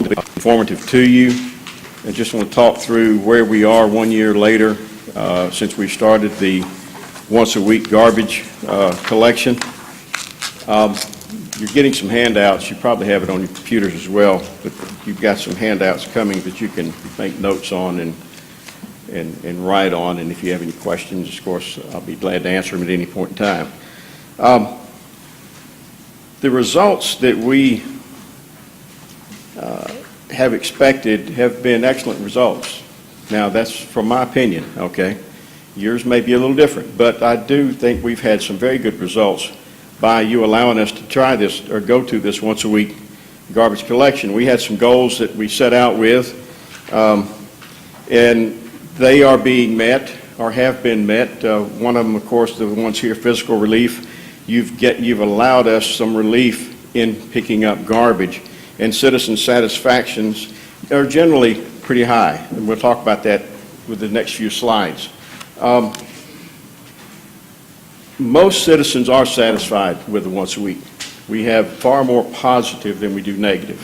informative to you. I just want to talk through where we are 1 year later since we started the once-a-week garbage collection. You're getting some handouts. You probably have it on your computers as well, but you've got some handouts coming that you can make notes on and write on, and if you have any questions, of course, I'll be glad to answer them at any point in time. The results that we have expected have been excellent results. Now, that's from my opinion, okay? Yours may be a little different, but I do think we've had some very good results by you allowing us to try this or go to this once-a-week garbage collection. We had some goals that we set out with, and they are being met or have been met. One of them, of course, the ones here, physical relief. You've allowed us some relief in picking up garbage, and citizen satisfactions are generally pretty high, and we'll talk about that with the next few slides. Most citizens are satisfied with the once a week. We have far more positive than we do negative.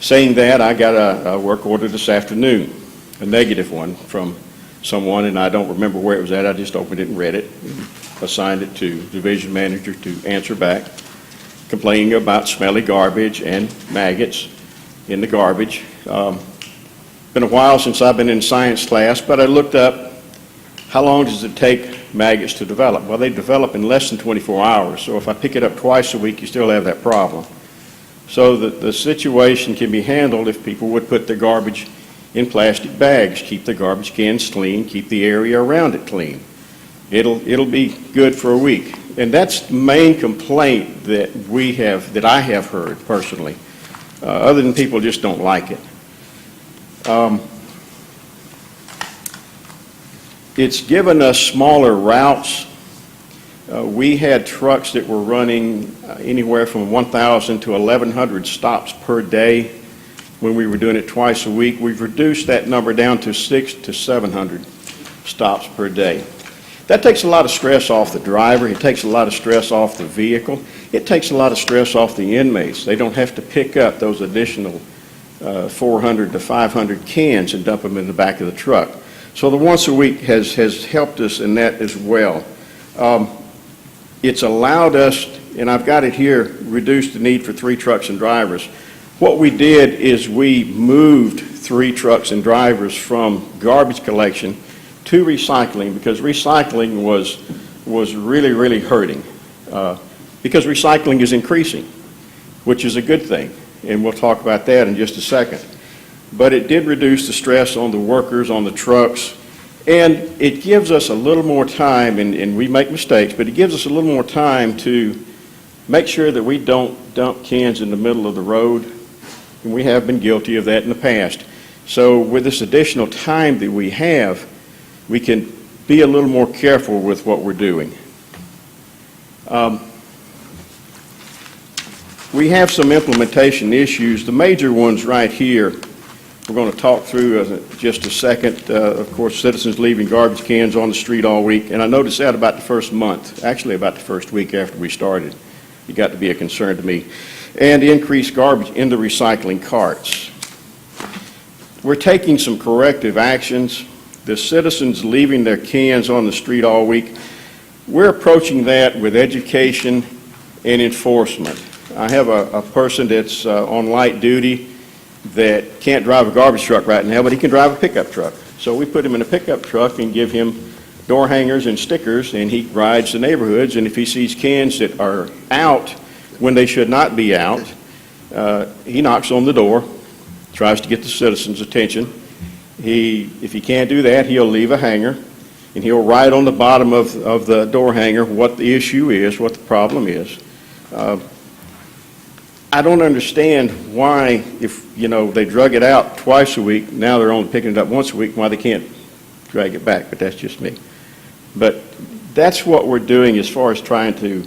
Saying that, I got a work order this afternoon, a negative one from someone, and I don't remember where it was at. I just opened it and read it, and assigned it to the division manager to answer back, complaining about smelly garbage and maggots in the garbage. Been a while since I've been in science class, but I looked up how long does it take maggots to develop. Well, they develop in less than 24 hours, so if I pick it up twice a week, you still have that problem. So the situation can be handled if people would put their garbage in plastic bags, keep the garbage cans clean, keep the area around it clean. It'll be good for a week. And that's the main complaint that I have heard personally, other than people just don't like it. It's given us smaller routes. We had trucks that were running anywhere from 1,000 to 1,100 stops per day when we were doing it twice a week. We've reduced that number down to 600 to 700 stops per day. That takes a lot of stress off the driver. It takes a lot of stress off the vehicle. It takes a lot of stress off the inmates. They don't have to pick up those additional 400 to 500 cans and dump them in the back of the truck. So the once a week has helped us in that as well. It's allowed us, and I've got it here, reduce the need for 3 trucks and drivers. What we did is we moved 3 trucks and drivers from garbage collection to recycling, because recycling was really, really hurting. Because recycling is increasing, which is a good thing, and we'll talk about that in just a second. But it did reduce the stress on the workers, on the trucks, and it gives us a little more time, and we make mistakes, but it gives us a little more time to make sure that we don't dump cans in the middle of the road, and we have been guilty of that in the past. So with this additional time that we have, we can be a little more careful with what we're doing. We have some implementation issues. The major ones right here, we're going to talk through just a second. Of course, citizens leaving garbage cans on the street all week, and I noticed that about the first month, actually about the first week after we started. It got to be a concern to me. And increased garbage in the recycling carts. We're taking some corrective actions. The citizens leaving their cans on the street all week, we're approaching that with education and enforcement. I have a person that's on light duty that can't drive a garbage truck right now, but he can drive a pickup truck. So we put him in a pickup truck and give him door hangers and stickers, and he rides the neighborhoods, and if he sees cans that are out when they should not be out, he knocks on the door, tries to get the citizens' attention. If he can't do that, he'll leave a hanger, and he'll write on the bottom of the door hanger what the issue is, what the problem is. I don't understand why, if they drug it out twice a week, now they're only picking it up once a week, why they can't drag it back, but that's just me. But that's what we're doing as far as trying to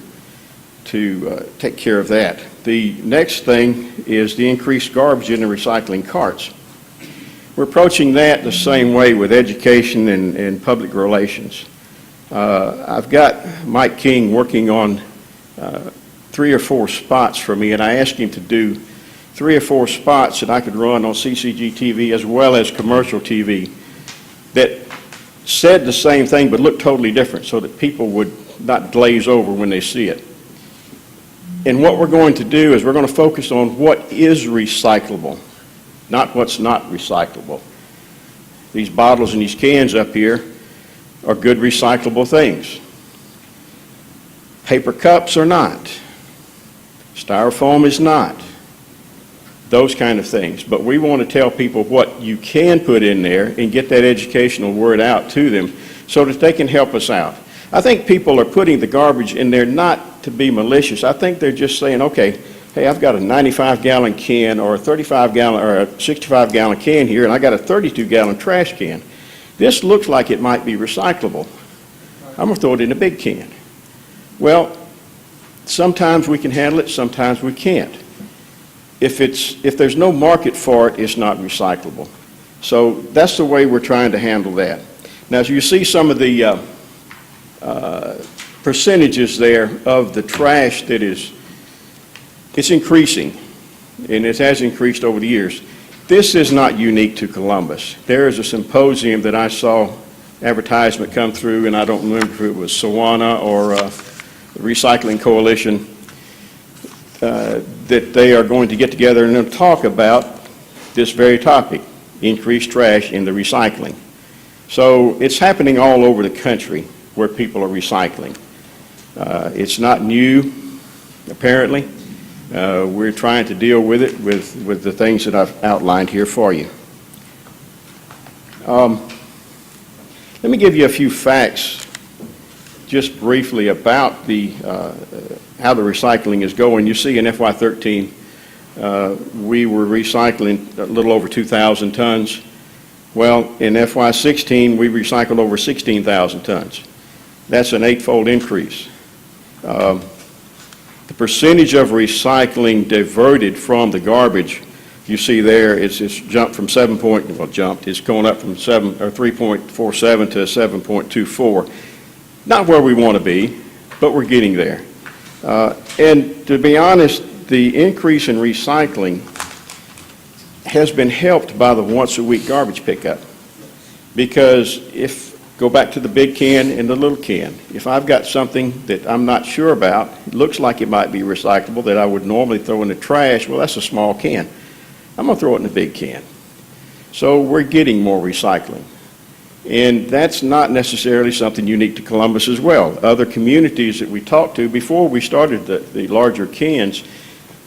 take care of that. The next thing is the increased garbage in the recycling carts. We're approaching that the same way with education and public relations. I've got Mike King working on 3 or 4 spots for me, and I asked him to do 3 or 4 spots that I could run on CCG TV as well as commercial TV that said the same thing but looked totally different so that people would not glaze over when they see it. And what we're going to do is we're going to focus on what is recyclable, not what's not recyclable. These bottles and these cans up here are good recyclable things. Paper cups are not. Styrofoam is not. Those kind of things. But we want to tell people what you can put in there and get that educational word out to them so that they can help us out. I think people are putting the garbage in there not to be malicious. I think they're just saying, okay, hey, I've got a 95-gallon can or a 35-gallon or a 65-gallon can here, and I got a 32-gallon trash can. This looks like it might be recyclable. I'm going to throw it in a big can. Well, sometimes we can handle it, sometimes we can't. If there's no market for it, it's not recyclable. So that's the way we're trying to handle that. Now, as you see some of the percentages there of the trash that it's increasing, and it has increased over the years. This is not unique to Columbus. There is a symposium that I saw advertisement come through, and I don't remember if it was Sawana or the Recycling Coalition, that they are going to get together and talk about this very topic, increased trash in the recycling. So it's happening all over the country where people are recycling. It's not new, apparently. We're trying to deal with it with the things that I've outlined here for you. Let me give you a few facts just briefly about how the recycling is going. You see in FY13 we were recycling a little over 2,000 tons. Well, in FY16 we recycled over 16,000 tons. That's an 8-fold increase. The percentage of recycling diverted from the garbage, you see there, it's jumped from it's going up from 3.47 to 7.24. Not where we want to be, but we're getting there. And to be honest, the increase in recycling has been helped by the once-a-week garbage pickup. Because go back to the big can and the little can. If I've got something that I'm not sure about, it looks like it might be recyclable that I would normally throw in the trash, well, that's a small can. I'm going to throw it in a big can. So we're getting more recycling. And that's not necessarily something unique to Columbus as well. Other communities that we talked to before we started the larger cans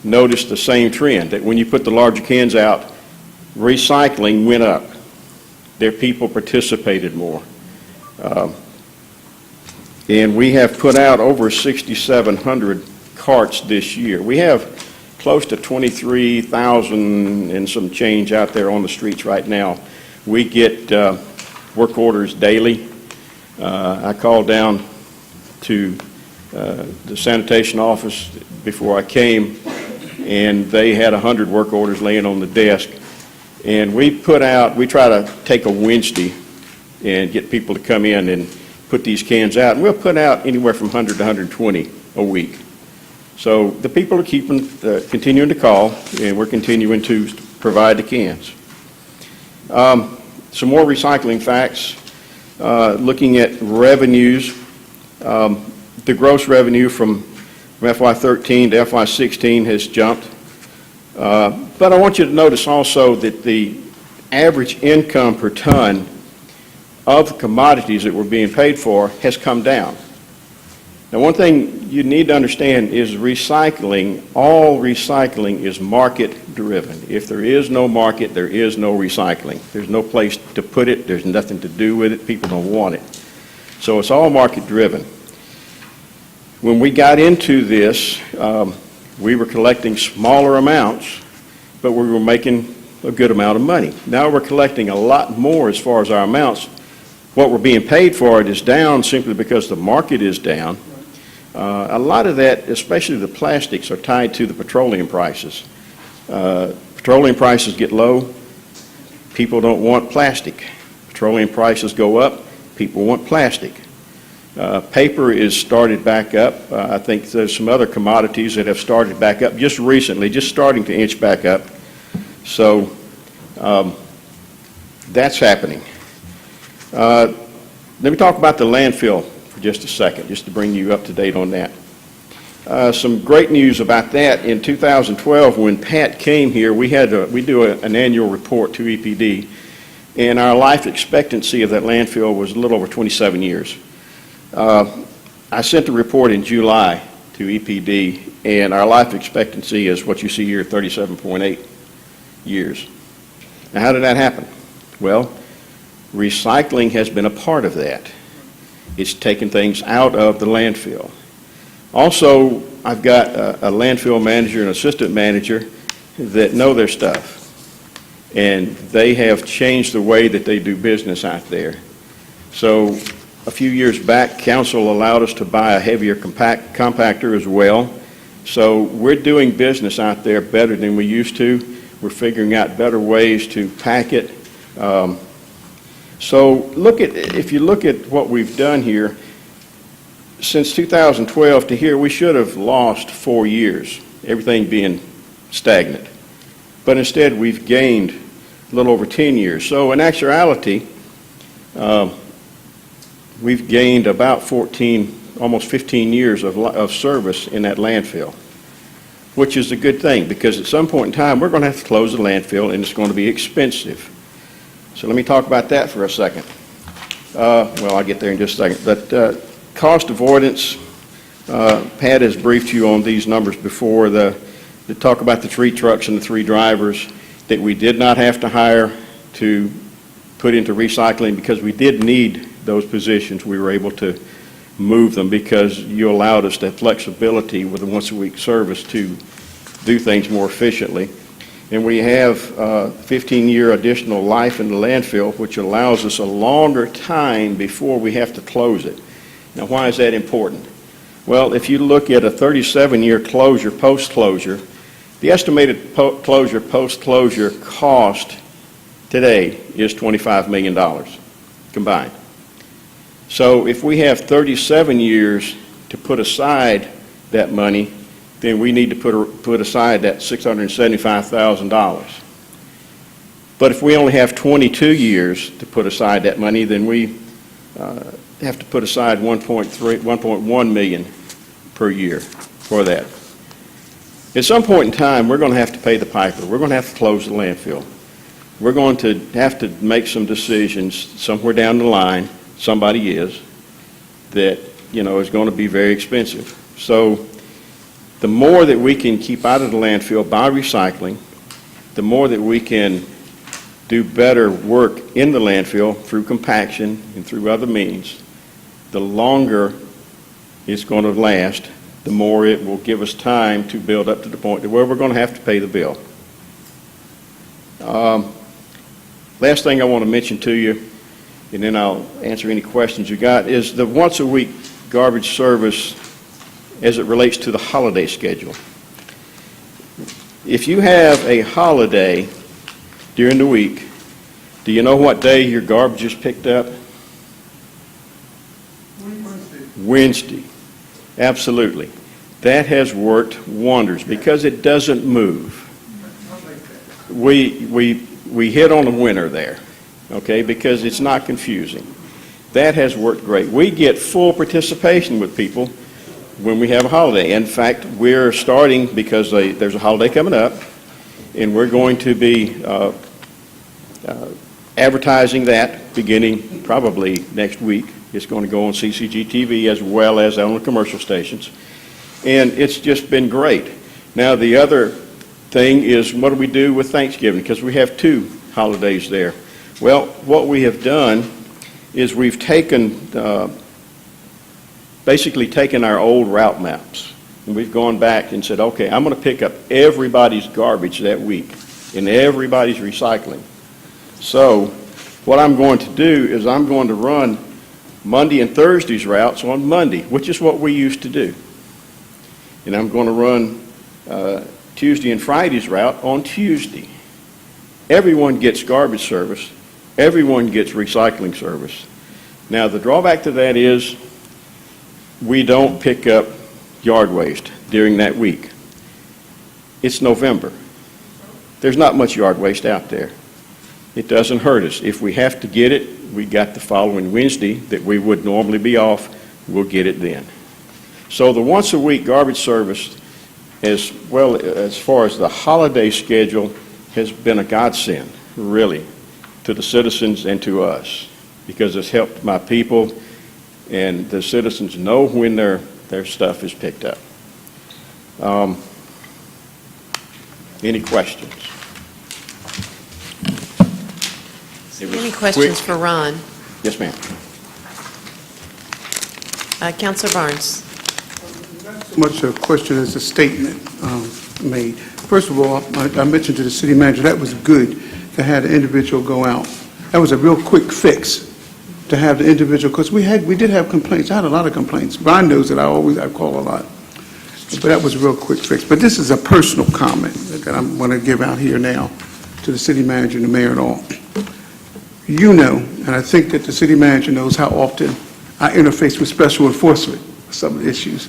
noticed the same trend, that when you put the larger cans out, recycling went up. Their people participated more. And we have put out over 6,700 carts this year. We have close to 23,000 and some change out there on the streets right now. We get work orders daily. I called down to the sanitation office before I came, and they had 100 work orders laying on the desk. And we try to take a Wednesday and get people to come in and put these cans out. And we'll put out anywhere from 100 to 120 a week. So the people are continuing to call, and we're continuing to provide the cans. Some more recycling facts. Looking at revenues, the gross revenue from FY13 to FY16 has jumped. But I want you to notice also that the average income per ton of the commodities that we're being paid for has come down. Now, one thing you need to understand is all recycling is market driven. If there is no market, there is no recycling. There's no place to put it, there's nothing to do with it, people don't want it. So it's all market driven. When we got into this, we were collecting smaller amounts, but we were making a good amount of money. Now we're collecting a lot more as far as our amounts. What we're being paid for it is down simply because the market is down. A lot of that, especially the plastics, are tied to the petroleum prices. Petroleum prices get low, people don't want plastic. Petroleum prices go up, people want plastic. Paper is started back up. I think there's some other commodities that have started back up just recently, just starting to inch back up. So that's happening. Let me talk about the landfill for just a second, just to bring you up to date on that. Some great news about that. In 2012, when Pat came here, we do an annual report to EPD, and our life expectancy of that landfill was a little over 27 years. I sent the report in July to EPD, and our life expectancy is what you see here, 37.8 years. Now, how did that happen? Well, recycling has been a part of that. It's taken things out of the landfill. Also, I've got a landfill manager and assistant manager that know their stuff, and they have changed the way that they do business out there. So a few years back, council allowed us to buy a heavier compactor as well. So we're doing business out there better than we used to. We're figuring out better ways to pack it. So if you look at what we've done here, since 2012 to here, we should have lost 4 years, everything being stagnant. But instead, we've gained a little over 10 years. So in actuality, we've gained about 14, almost 15 years of service in that landfill, which is a good thing, because at some point in time, we're going to have to close the landfill, and it's going to be expensive. So let me talk about that for a second. Well, I'll get there in just a second. But cost avoidance, Pat has briefed you on these numbers before. The talk about the 3 trucks and the 3 drivers that we did not have to hire to put into recycling because we did need those positions. We were able to move them because you allowed us that flexibility with a once-a-week service to do things more efficiently. And we have 15-year additional life in the landfill, which allows us a longer time before we have to close it. Now, why is that important? Well, if you look at a 37-year closure, post-closure, the estimated closure, post-closure cost today is $25 million combined. So if we have 37 years to put aside that money, then we need to put aside that $675,000. But if we only have 22 years to put aside that money, then we have to put aside 1.1 million per year for that. At some point in time, we're going to have to pay the piper. We're going to have to close the landfill. We're going to have to make some decisions somewhere down the line. Somebody is that is going to be very expensive. So the more that we can keep out of the landfill by recycling, the more that we can do better work in the landfill through compaction and through other means, the longer it's going to last, the more it will give us time to build up to the point where we're going to have to pay the bill. Last thing I want to mention to you, and then I'll answer any questions you got, is the once-a-week garbage service as it relates to the holiday schedule. If you have a holiday during the week, do you know what day your garbage is picked up? Wednesday. Absolutely. That has worked wonders because it doesn't move. We hit on the winner there, okay, because it's not confusing. That has worked great. We get full participation with people when we have a holiday. In fact, we're starting, because there's a holiday coming up, and we're going to be advertising that beginning probably next week. It's going to go on CCG TV as well as on the commercial stations. And it's just been great. Now, the other thing is, what do we do with Thanksgiving? Because we have 2 holidays there. Well, what we have done is we've basically taken our old route maps, and we've gone back and said, okay, I'm going to pick up everybody's garbage that week and everybody's recycling. So what I'm going to do is I'm going to run Monday and Thursday's routes on Monday, which is what we used to do. And I'm going to run Tuesday and Friday's route on Tuesday. Everyone gets garbage service. Everyone gets recycling service. Now, the drawback to that is we don't pick up yard waste during that week. It's November. There's not much yard waste out there. It doesn't hurt us. If we have to get it, we got the following Wednesday that we would normally be off, we'll get it then. So the once a week garbage service, as well as far as the holiday schedule, has been a godsend, really, to the citizens and to us, because it's helped my people, and the citizens know when their stuff is picked up. Any questions? Any questions for Ron? Yes, ma'am. Councilor Barnes. Not so much a question as a statement made. First of all, I mentioned to the city manager that was good to have the individual go out. That was a real quick fix to have the individual, because we did have complaints. I had a lot of complaints. Brian knows that I call a lot. But that was a real quick fix. But this is a personal comment that I'm going to give out here now to the city manager and the mayor and all. You know, and I think that the city manager knows how often I interface with special enforcement for some of the issues.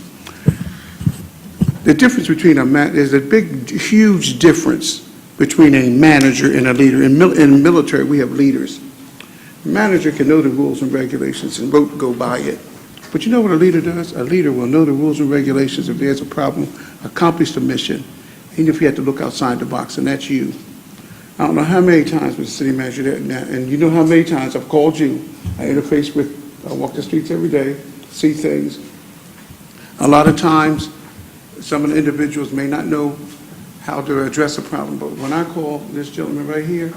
The difference between there's a big, huge difference between a manager and a leader. In military, we have leaders. A manager can know the rules and regulations and go by it. But you know what a leader does? A leader will know the rules and regulations. If there's a problem, accomplish the mission, even if you have to look outside the box, and that's you. I don't know how many times, Mr. City Manager, and you know how many times I've called you. I walk the streets every day, see things. A lot of times, some of the individuals may not know how to address a problem, but when I call this gentleman right here,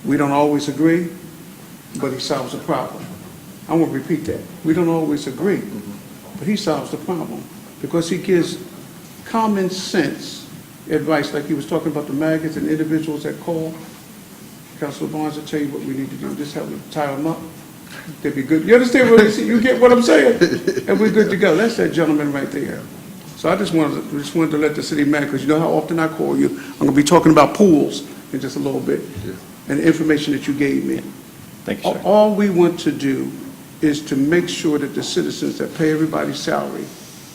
we don't always agree, but he solves the problem. I won't repeat that. We don't always agree, but he solves the problem because he gives common sense advice, like he was talking about the maggots and individuals that call. Councilor Barnes will tell you what we need to do. Just help them tie them up. They'd be good. You understand what I'm saying? You get what I'm saying? And we're good to go. That's that gentleman right there. So I just wanted to let the city manager, because you know how often I call you. I'm going to be talking about pools in just a little bit, and the information that you gave me. Thank you, sir. All we want to do is to make sure that the citizens that pay everybody's salary,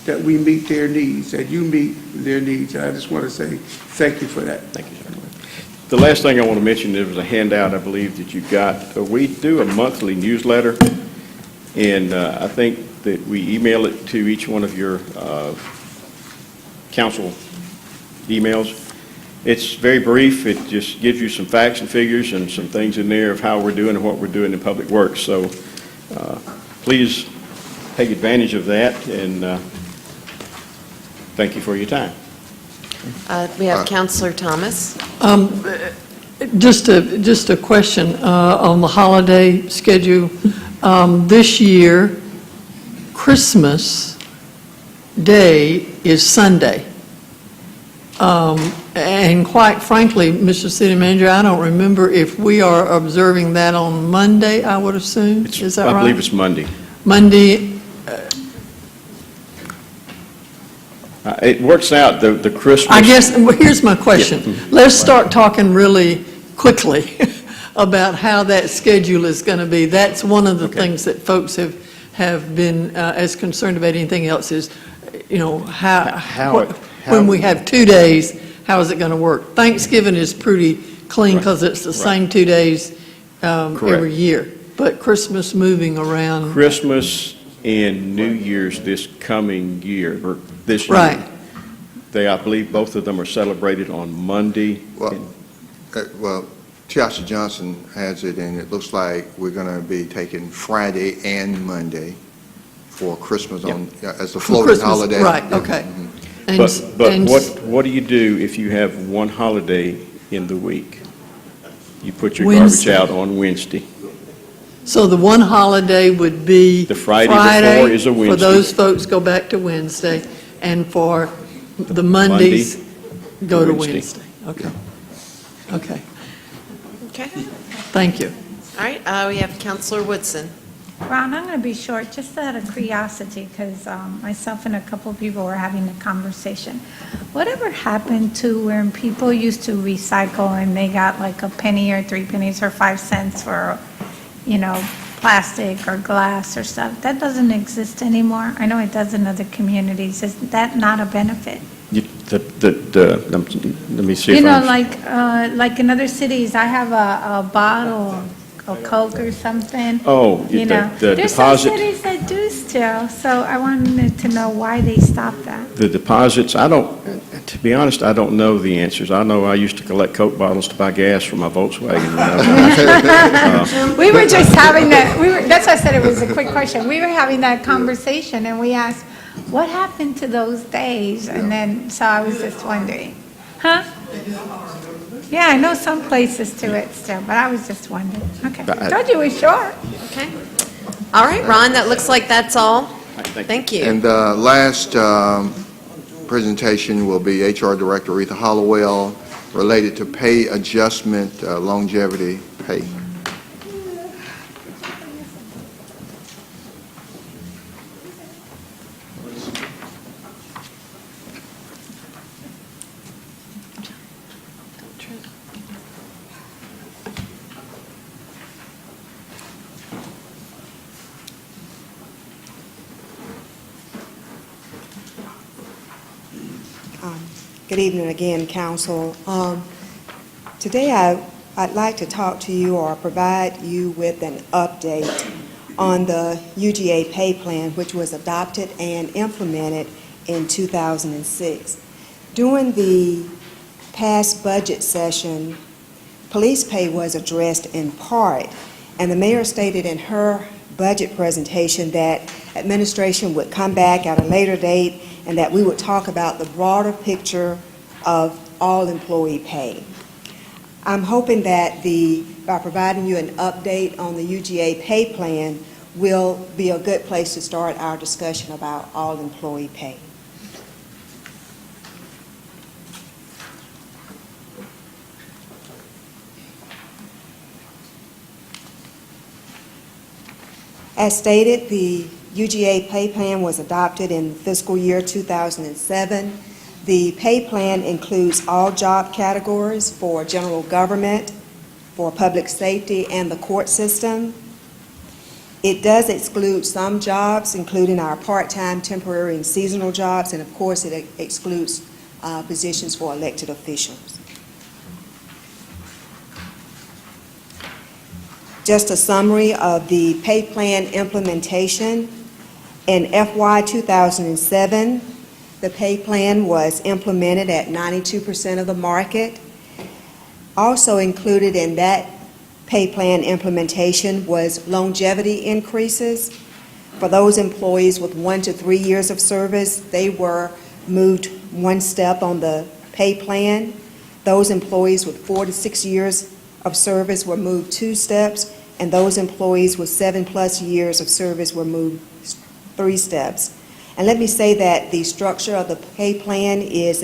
that we meet their needs, that you meet their needs. And I just want to say thank you for that. Thank you, sir. The last thing I want to mention, there was a handout, I believe, that you got. We do a monthly newsletter, and I think that we email it to each one of your council emails. It's very brief. It just gives you some facts and figures and some things in there of how we're doing and what we're doing in public works. So please take advantage of that, and thank you for your time. We have Councilor Thomas. Just a question on the holiday schedule. This year, Christmas Day is Sunday. And quite frankly, Mr. City Manager, I don't remember if we are observing that on Monday, I would assume. Is that right? I believe it's Monday. Monday. It works out, the Christmas. I guess, well, here's my question. Yeah. Let's start talking really quickly about how that schedule is going to be. That's one of the things that folks have been as concerned about anything else is, you know, when we have 2 days, how is it going to work? Thanksgiving is pretty clean because it's the same 2 days every year. But Christmas moving around. Christmas and New Year's this coming year, or this year. Right. I believe both of them are celebrated on Monday. Well, Tiasha Johnson has it, and it looks like we're going to be taking Friday and Monday for Christmas as a floating Christmas, holiday. right, okay. Mm-hmm. But what do you do if you have one holiday in the week? You put your Wednesday. garbage out on Wednesday. So the one holiday would be The Friday before is a Wednesday. For those folks, go back to Wednesday, and for the Mondays, go to Wednesday. Okay. Okay. Okay. Thank you. All right. We have Councilor Woodson. Ron, I'm going to be short, just out of curiosity, because myself and a couple of people were having a conversation. Whatever happened to when people used to recycle and they got like a penny or 3 pennies or 5 cents for, you know, plastic or glass or stuff. That doesn't exist anymore. I know it does in other communities. Is that not a benefit? Let me see You if know, I'm... like in other cities, I have a bottle of Coke or something. Oh, You know, the there's some deposit, cities that do still, so I wanted to know why they stopped that. the deposits, to be honest, I don't know the answers. I know I used to collect Coke bottles to buy gas for my Volkswagen. We were just having that, that's why I said it was a quick question. We were having that conversation and we asked, what happened to those days? And then, so I was just wondering. Huh? Yeah, I know some places do it still, but I was just wondering. Okay, I told you it was short. Okay. All right, Ron, that looks like that's all. Thank you. Thank you. And the last presentation will be HR Director Aretha Hollowell, related to pay adjustment, longevity pay. Good evening again, Council. Today I'd like to talk to you or provide you with an update on the UGA pay plan, which was adopted and implemented in 2006. During the past budget session, police pay was addressed in part, and the mayor stated in her budget presentation that administration would come back at a later date and that we would talk about the broader picture of all employee pay. I'm hoping that by providing you an update on the UGA pay plan will be a good place to start our discussion about all employee pay. As stated, the UGA pay plan was adopted in fiscal year 2007. The pay plan includes all job categories for general government, for public safety, and the court system. It does exclude some jobs, including our part-time, temporary, and seasonal jobs, and of course it excludes positions for elected officials. Just a summary of the pay plan implementation. In FY 2007, the pay plan was implemented at 92% of the market. Also included in that pay plan implementation was longevity increases. For those employees with 1 to 3 years of service, they were moved one step on the pay plan. Those employees with 4 to 6 years of service were moved 2 steps, and those employees with 7+ years of service were moved 3 steps. And let me say that the structure of the pay plan is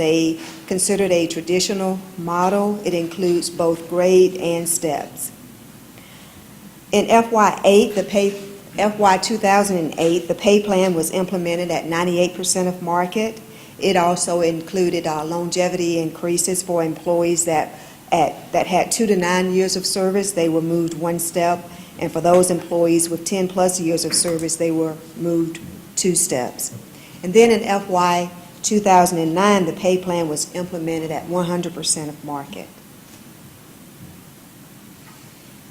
considered a traditional model. It includes both grade and steps. In FY 2008, the pay plan was implemented at 98% of market. It also included longevity increases for employees that had 2 to 9 years of service. They were moved 1 step, and for those employees with 10+ years of service, they were moved 2 steps. And then in FY 2009, the pay plan was implemented at 100% of market.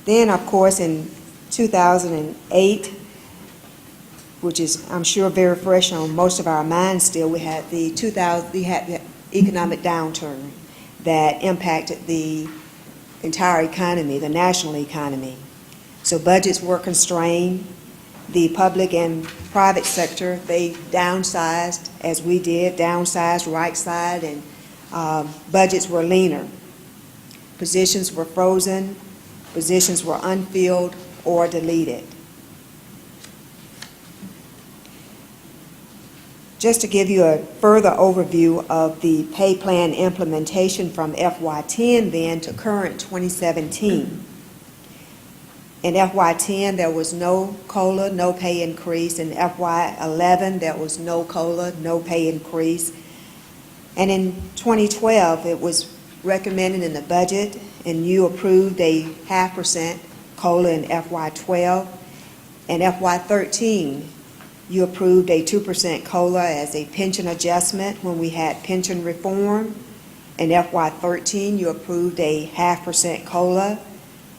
Then, of course, in 2008, which is, I'm sure, very fresh on most of our minds still, we had the economic downturn that impacted the entire economy, the national economy. So budgets were constrained. The public and private sector, they downsized, as we did, downsized, right-side, and budgets were leaner. Positions were frozen, positions were unfilled or deleted. Just to give you a further overview of the pay plan implementation from FY10 then to current 2017. In FY10, there was no COLA, no pay increase. In FY11, there was no COLA, no pay increase. And in 2012, it was recommended in the budget, and you approved a 0.5% COLA in FY12. In FY13, you approved a 2% COLA as a pension adjustment when we had pension reform. In FY13, you approved a 0.5% COLA.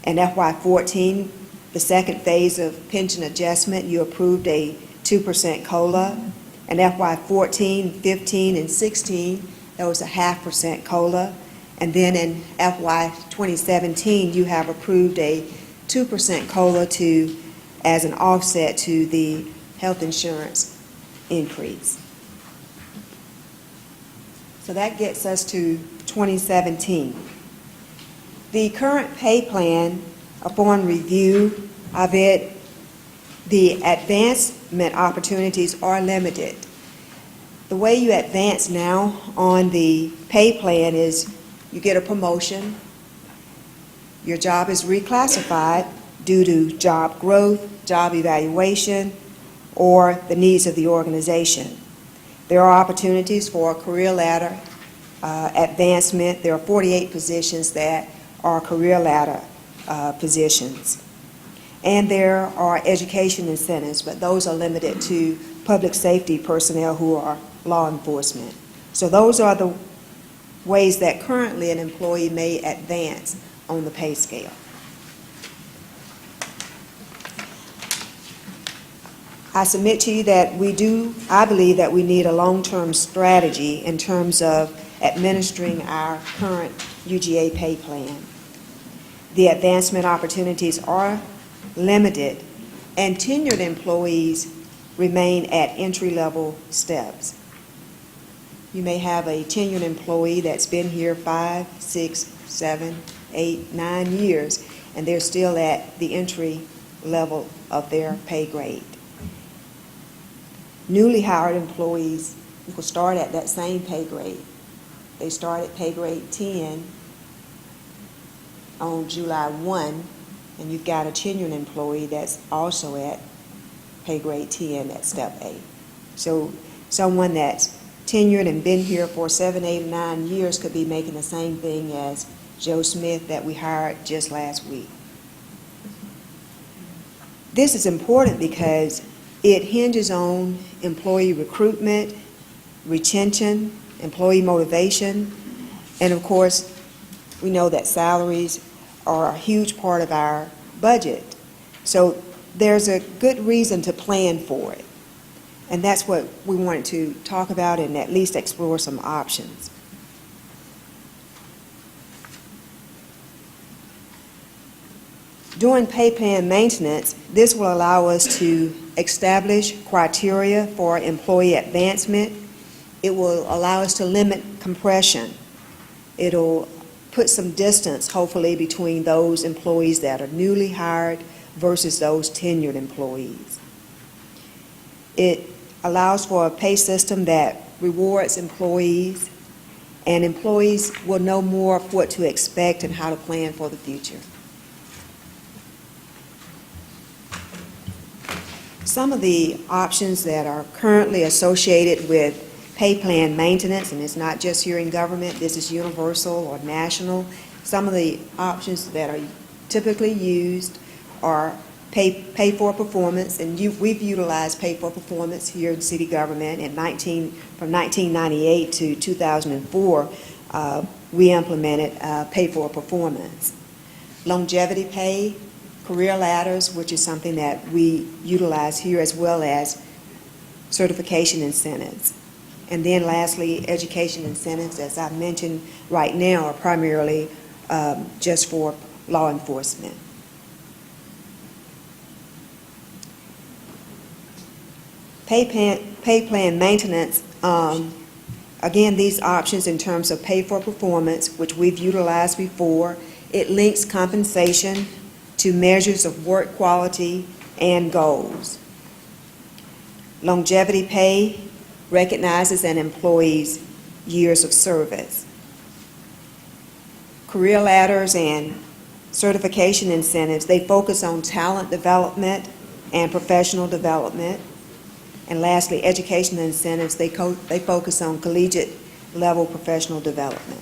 In FY14, the second phase of pension adjustment, you approved a 2% COLA. In FY14, 15, and 16, there was a 0.5% COLA. And then in FY 2017, you have approved a 2% COLA as an offset to the health insurance increase. So that gets us to 2017. The current pay plan, upon review of it, the advancement opportunities are limited. The way you advance now on the pay plan is you get a promotion, your job is reclassified due to job growth, job evaluation, or the needs of the organization. There are opportunities for a career ladder advancement. There are 48 positions that are career ladder positions. And there are education incentives, but those are limited to public safety personnel who are law enforcement. So those are the ways that currently an employee may advance on the pay scale. I submit to you that I believe that we need a long-term strategy in terms of administering our current UGA pay plan. The advancement opportunities are limited, and tenured employees remain at entry-level steps. You may have a tenured employee that's been here 5, 6, 7, 8, 9 years, and they're still at the entry level of their pay grade. Newly hired employees will start at that same pay grade. They start at pay grade 10 on July 1, and you've got a tenured employee that's also at pay grade 10 at step 8. So someone that's tenured and been here for 7, 8, 9 years could be making the same thing as Joe Smith that we hired just last week. This is important because it hinges on employee recruitment, retention, employee motivation, and of course, we know that salaries are a huge part of our budget. So there's a good reason to plan for it. And that's what we wanted to talk about and at least explore some options. During pay plan maintenance, this will allow us to establish criteria for employee advancement. It will allow us to limit compression. It'll put some distance, hopefully, between those employees that are newly hired versus those tenured employees. It allows for a pay system that rewards employees, and employees will know more of what to expect and how to plan for the future. Some of the options that are currently associated with pay plan maintenance, and it's not just here in government, this is universal or national. Some of the options that are typically used are pay for performance, and we've utilized pay for performance here in city government. From 1998 to 2004, we implemented pay for performance. Longevity pay, career ladders, which is something that we utilize here, as well as certification incentives. And then lastly, education incentives, as I mentioned right now, are primarily just for law enforcement. Pay plan maintenance, again, these options in terms of pay for performance, which we've utilized before, it links compensation to measures of work quality and goals. Longevity pay recognizes an employee's years of service. Career ladders and certification incentives, they focus on talent development and professional development. And lastly, education incentives, they focus on collegiate level professional development.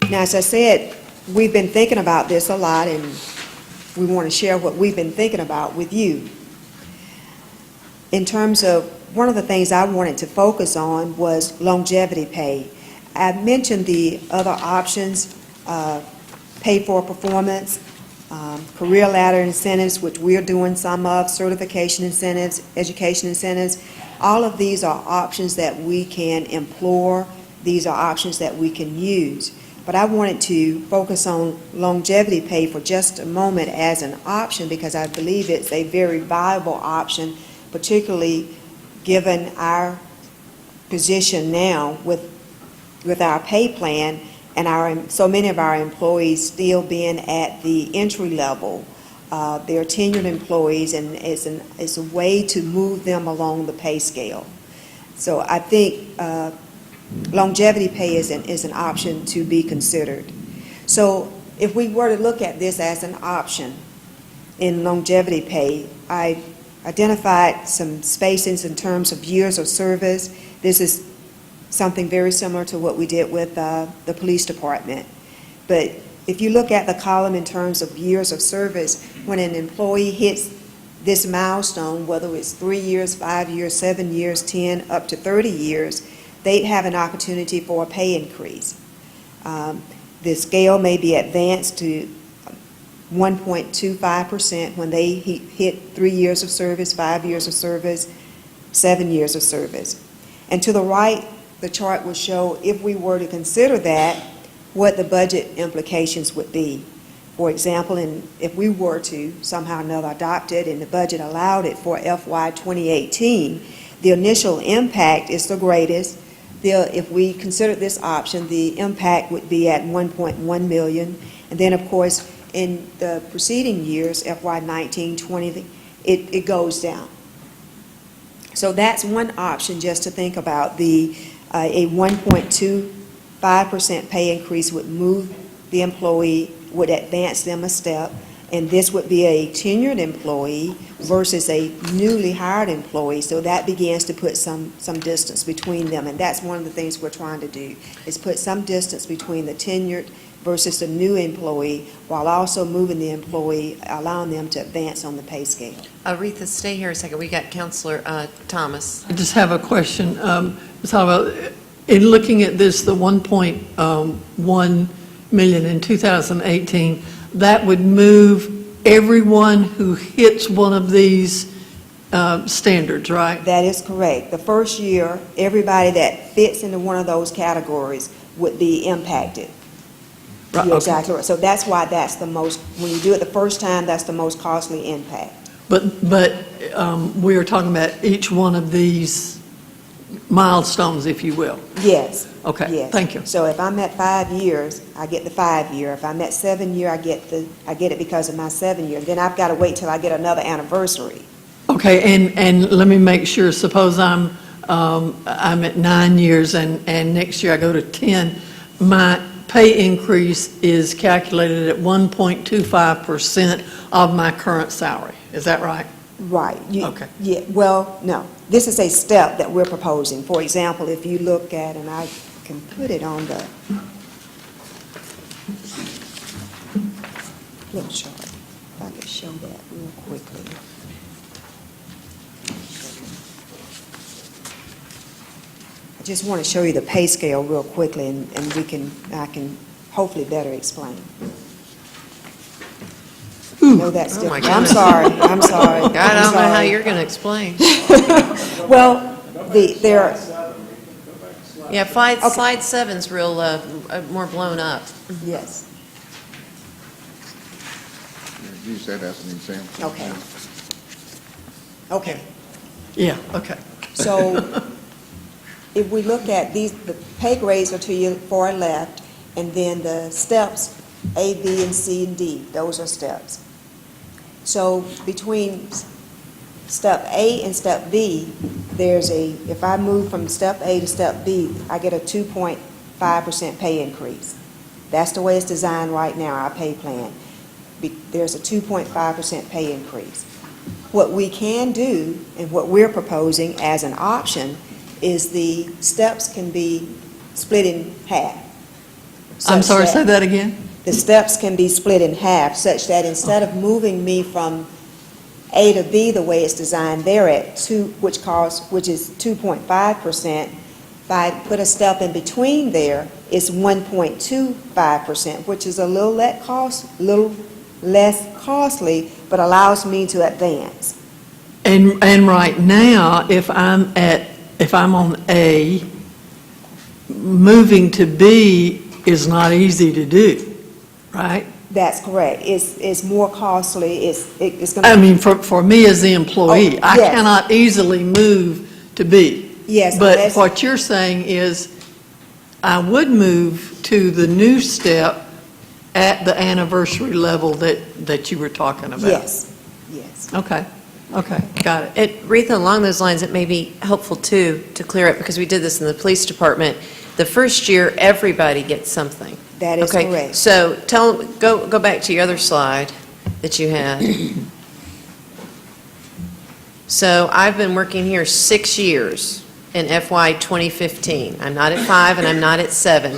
Now, as I said, we've been thinking about this a lot, and we want to share what we've been thinking about with you. In terms of, one of the things I wanted to focus on was longevity pay. I mentioned the other options, pay for performance, career ladder incentives, which we're doing some of, certification incentives, education incentives. All of these are options that we can implore. These are options that we can use. But I wanted to focus on longevity pay for just a moment as an option, because I believe it's a very viable option, particularly given our position now with our pay plan and so many of our employees still being at the entry level. They're tenured employees, and it's a way to move them along the pay scale. So I think longevity pay is an option to be considered. So if we were to look at this as an option in longevity pay, I identified some spacings in terms of years of service. This is something very similar to what we did with the police department. But if you look at the column in terms of years of service, when an employee hits this milestone, whether it's 3 years, 5 years, 7 years, 10, up to 30 years, they'd have an opportunity for a pay increase. The scale may be advanced to 1.25% when they hit 3 years of service, 5 years of service, 7 years of service. And to the right, the chart will show, if we were to consider that, what the budget implications would be. For example, if we were to somehow or another adopt it and the budget allowed it for FY 2018, the initial impact is the greatest. If we considered this option, the impact would be at 1.1 million. And then, of course, in the preceding years, FY 19, 20, it goes down. So that's one option just to think about. A 1.25% pay increase would move the employee, would advance them a step, and this would be a tenured employee versus a newly hired employee, so that begins to put some distance between them, and that's one of the things we're trying to do, is put some distance between the tenured versus the new employee, while also moving the employee, allowing them to advance on the pay scale. Aretha, stay here a second. We got Counselor Thomas. I just have a question. Ms. Hollowell, in looking at this, the 1.1 million in 2018, that would move everyone who hits one of these standards, right? That is correct. The first year, everybody that fits into one of those categories would be impacted. Right, You're okay. exactly right. So that's why that's the most, when you do it the first time, that's the most costly impact. But we are talking about each one of these milestones, if you will. Yes. Okay, Yes. thank you. So if I'm at 5 years, I get the 5 year. If I'm at 7 year, I get it because of my 7 year. Then I've got to wait till I get another anniversary. Okay, and let me make sure, suppose I'm at 9 years and next year I go to 10, my pay increase is calculated at 1.25% of my current salary. Is that right? Right. Okay. Yeah, well, no. This is a step that we're proposing. For example, if you look at, and I can put it on the flip chart, if I could show that real quickly. I just want to show you the pay scale real quickly, and I can hopefully better explain. No, that's Oh, my different. goodness. I'm sorry. God, I don't know how you're going to explain. Well, there, Yeah, slide 7's real, more blown up. yes, Use that as an example. okay. Okay, Yeah, okay. so if we look at these, the pay grades are to your far left, and then the steps, A, B, and C, and D, those are steps. So between step A and step B, if I move from step A to step B, I get a 2.5% pay increase. That's the way it's designed right now, our pay plan. There's a 2.5% pay increase. What we can do, and what we're proposing as an option, is the steps can be split in half. I'm such sorry, say that again? the steps can be split in half, such that instead of moving me from A to B the way it's designed, they're at 2, which is 2.5%. If I put a step in between there, it's 1.25%, which is a little less costly, but allows me to advance. And right now, if I'm on A, moving to B is not easy to do, right? That's correct. It's more costly. It's going to. I mean, for me as the employee, Oh, I yes. cannot easily move to B. Yes, But unless- what you're saying is, I would move to the new step at the anniversary level that you were talking about. Yes, yes. Okay, got it. Retha, along those lines, it may be helpful too, to clear up, because we did this in the police department. The first year, everybody gets something. That is Okay, correct. so go back to your other slide that you had. So I've been working here 6 years in FY 2015. I'm not at 5 and I'm not at 7.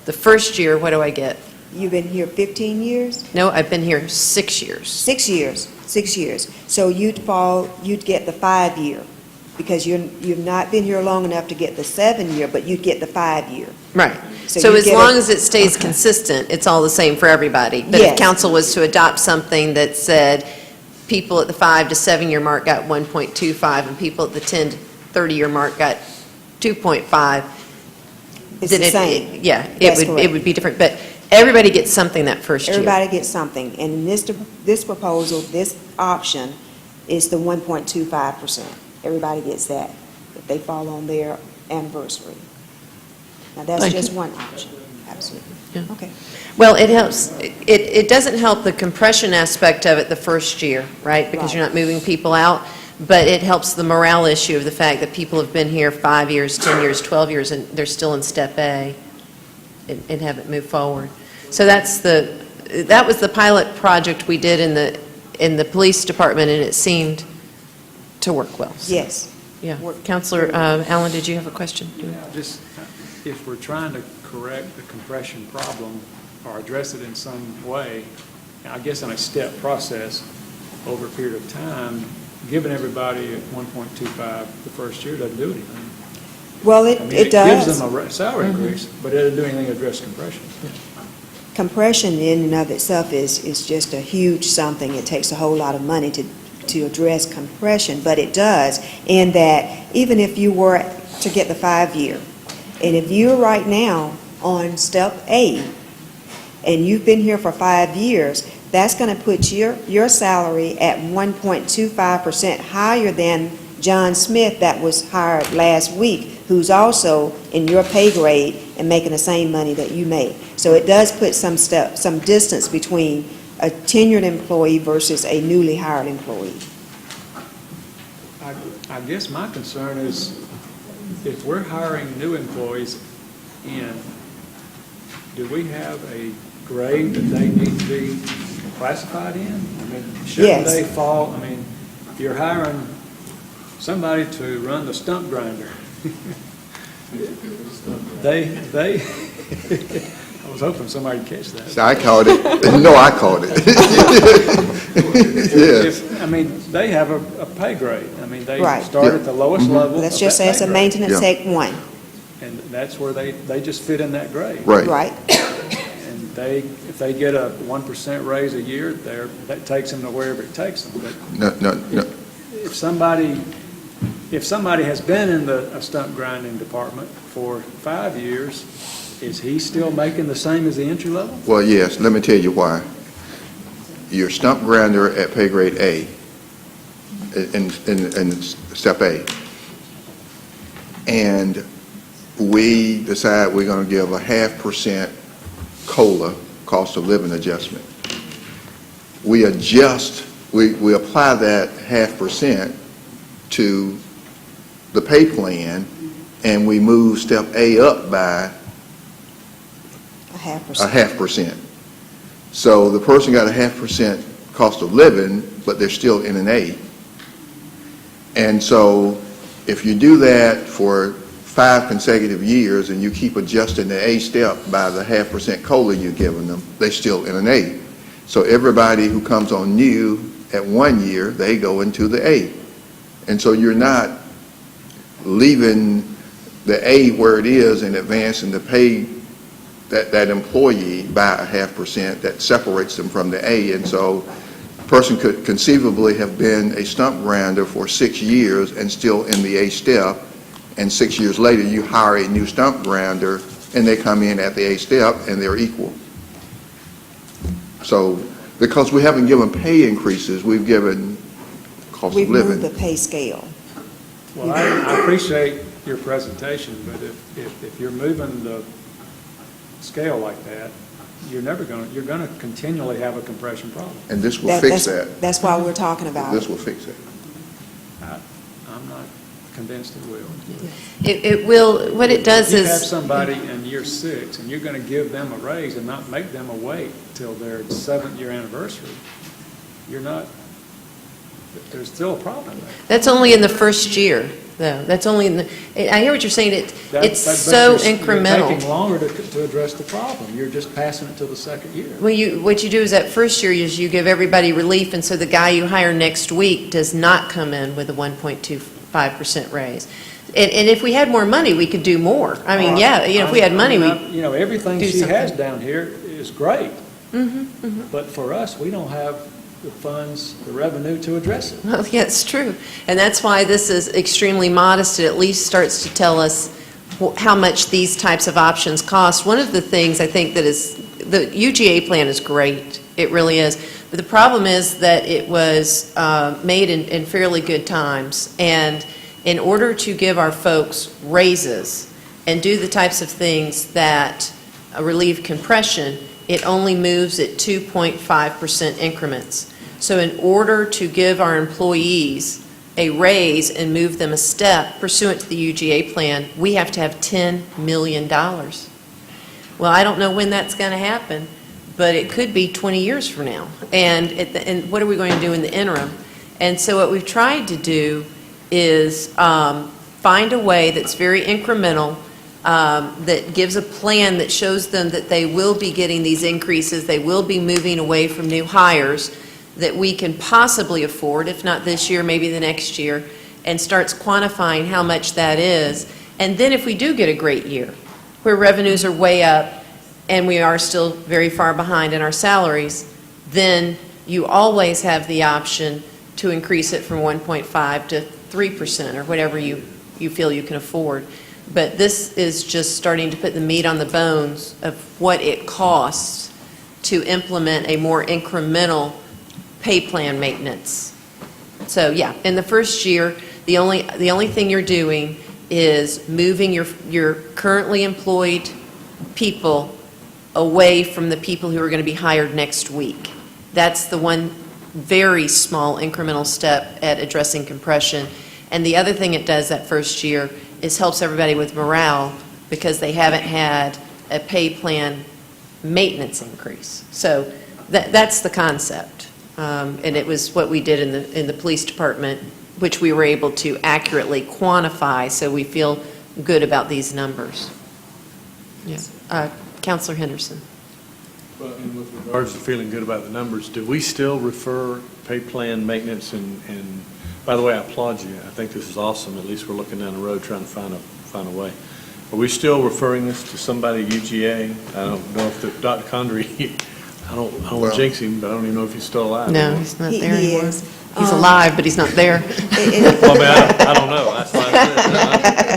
The first year, what do I get? You've been here 15 years? No, I've been here 6 years. 6 years, 6 years. So you'd get the 5-year, because you've not been here long enough to get the 7-year, but you'd get the 5-year. Right. So So you as get long it- as it stays consistent, it's all the same for everybody. But if Yes. council was to adopt something that said people at the 5 to 7-year mark got 1.25 and people at the 10 to 30-year mark got 2.5, It's then the same. yeah, That's it correct. would be different. But everybody gets something that first year. Everybody gets something. And in this proposal, this option is the 1.25%. Everybody gets that if they fall on their anniversary. Now, that's Thank just you. one option. Absolutely. Yeah. Okay. Well, it helps, it doesn't help the compression aspect of it the first year, right? Because Right. you're not moving people out, but it helps the morale issue of the fact that people have been here 5 years, 10 years, 12 years, and they're still in step A and haven't moved forward. So that was the pilot project we did in the police department, and it seemed to work well. So, Yes. Yeah. Counselor Allen, did you have a question? Just, if we're trying to correct the compression problem or address it in some way, I guess in a step process over a period of time, giving everybody at 1.25 the first year doesn't do anything. Well, I mean, it does. gives them a salary increase, but it doesn't do anything to address compression. Compression in and of itself is just a huge something. It takes a whole lot of money to address compression, but it does, in that even if you were to get the 5-year, and if you're right now on step A, and you've been here for 5 years, that's going to put your salary at 1.25% higher than John Smith that was hired last week, who's also in your pay grade and making the same money that you make. So it does put some distance between a tenured employee versus a newly hired employee. I guess my concern is if we're hiring new employees in, do we have a grade that they need to be classified in? I mean, shouldn't Yes. they fall, I mean, you're hiring somebody to run the stump grinder. They, I was hoping somebody'd catch that. So I called it. No, I called it. Yes. I mean, they have a pay grade. I mean, they Right. start at the lowest level. Let's of just that say it's pay a grade. maintenance Yeah. tech 1, And that's where they just fit in that grade. Right. right? And if they get a 1% raise a year, that takes them to wherever it takes them. But No. if somebody has been in a stump grinding department for 5 years, is he still making the same as the entry level? Well, yes, let me tell you why. You're stump grinder at pay grade A, in step A. And we decide we're going to give a 0.5% COLA, cost of living adjustment. We apply that 0.5% to the pay plan, and we move step A up by A 0.5%. a 0.5%. So the person got a 0.5% cost of living, but they're still in an A. And so if you do that for 5 consecutive years and you keep adjusting the A step by the 0.5% COLA you're giving them, they're still in an A. So everybody who comes on new at 1 year, they go into the A. And so you're not leaving the A where it is and advancing the pay that employee by a 0.5% that separates them from the A. And so a person could conceivably have been a stump grinder for 6 years and still in the A step, and 6 years later you hire a new stump grinder and they come in at the A step and they're equal. So because we haven't given pay increases, we've given cost We've of living. moved the pay scale. Well, I appreciate your presentation, but if you're moving the scale like that, you're going to continually have a compression problem. And this will fix that. That's why we're talking about This it. will fix it. I'm not convinced it will. It will, what it does If you have is, somebody in year 6 and you're going to give them a raise and not make them wait till their 7th year anniversary, there's still a problem there. that's only in the first year, though. That's only in the, I hear what you're saying, it's But so you're incremental. taking longer to address the problem. You're just passing it to the 2nd year. Well, what you do is that first year is you give everybody relief, and so the guy you hire next week does not come in with a 1.25% raise. And if we had more money, we could do more. I mean, yeah, if we had money, we. Everything do she has something. down here is great. But for us, we don't have the funds, the revenue to address it. Well, yeah, it's true. And that's why this is extremely modest. It at least starts to tell us how much these types of options cost. One of the things I think that is, the UGA plan is great. It really is. But the problem is that it was made in fairly good times. And in order to give our folks raises and do the types of things that relieve compression, it only moves at 2.5% increments. So in order to give our employees a raise and move them a step pursuant to the UGA plan, we have to have $10 million. Well, I don't know when that's going to happen, but it could be 20 years from now. And what are we going to do in the interim? And so what we've tried to do is find a way that's very incremental, that gives a plan that shows them that they will be getting these increases, they will be moving away from new hires that we can possibly afford, if not this year, maybe the next year, and starts quantifying how much that is. And then if we do get a great year, where revenues are way up and we are still very far behind in our salaries, then you always have the option to increase it from 1.5 to 3% or whatever you feel you can afford. But this is just starting to put the meat on the bones of what it costs to implement a more incremental pay plan maintenance. So yeah, in the first year, the only thing you're doing is moving your currently employed people away from the people who are going to be hired next week. That's the one very small incremental step at addressing compression. And the other thing it does that first year is helps everybody with morale because they haven't had a pay plan maintenance increase. So that's the concept. And it was what we did in the police department, which we were able to accurately quantify, so we feel good about these numbers. Yes. Councilor Henderson. Well, and with regards to feeling good about the numbers, do we still refer pay plan maintenance and by the way, I applaud you. I think this is awesome. At least we're looking down the road trying to find a way. Are we still referring this to somebody at UGA? I don't know if Dr. Condrey, I don't want to jinx him, but I don't even know if he's still alive. No, he's not there He anymore. is. He's alive, but he's not there. Well, I mean, I don't know. That's why I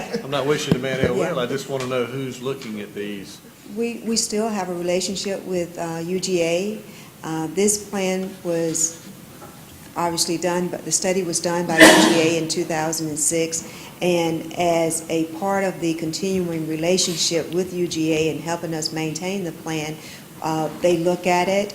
said, I'm not wishing the man ill will. I just want to know who's looking at these. We still have a relationship with UGA. This plan was obviously done, but the study was done by UGA in 2006, and as a part of the continuing relationship with UGA and helping us maintain the plan, they look at it.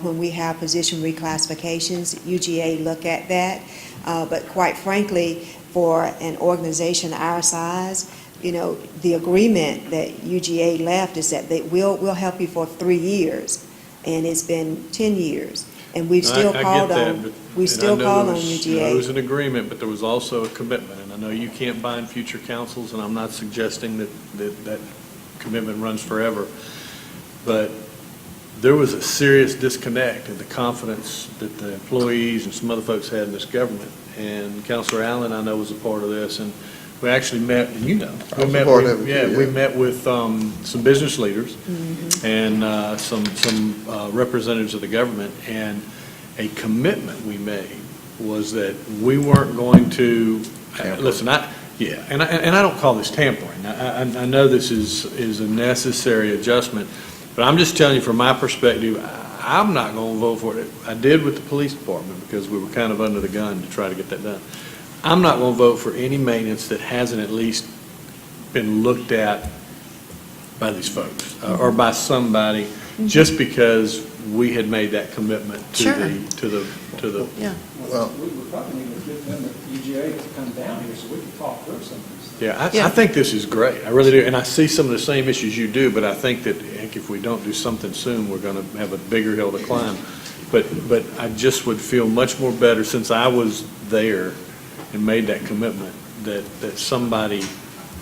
When we have position reclassifications, UGA look at that. But quite frankly, for an organization our size, you know, the agreement that UGA left is that we'll help you for 3 years, and it's been 10 years. And we've still called on, we still call on UGA. There was an agreement, but there was also a commitment, and I know you can't bind future councils, and I'm not suggesting that commitment runs forever, but there was a serious disconnect in the confidence that the employees and some other folks had in this government. And Councilor Allen, I know, was a part of this, and we actually met, and you know, I was a part of it, too, we yeah. met with some business leaders and some representatives of the government, and a commitment we made was that we weren't going to, listen, and I don't call this tampering. I know this is a necessary adjustment, but I'm just telling you from my perspective, I'm not going to vote for it. I did with the police department because we were kind of under the gun to try to get that done. I'm not going to vote for any maintenance that hasn't at least been looked at by these folks or by somebody, just because we had made that commitment to Sure. the. Yeah. Well, We were probably going to get them at UGA to come down here so we can talk through some of these things. Yeah, Yeah. I think this is great. I really do. And I see some of the same issues you do, but I think that heck, if we don't do something soon, we're going to have a bigger hill to climb. But I just would feel much more better since I was there and made that commitment that somebody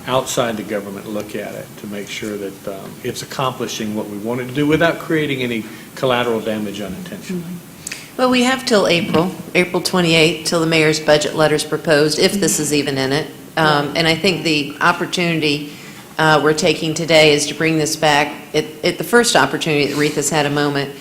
outside the government look at it to make sure that it's accomplishing what we wanted to do without creating any collateral damage unintentionally. Well, we have till April 28th, till the mayor's budget letter's proposed, if this is even in it. And I think the opportunity we're taking today is to bring this back at the first opportunity that Retha's had a moment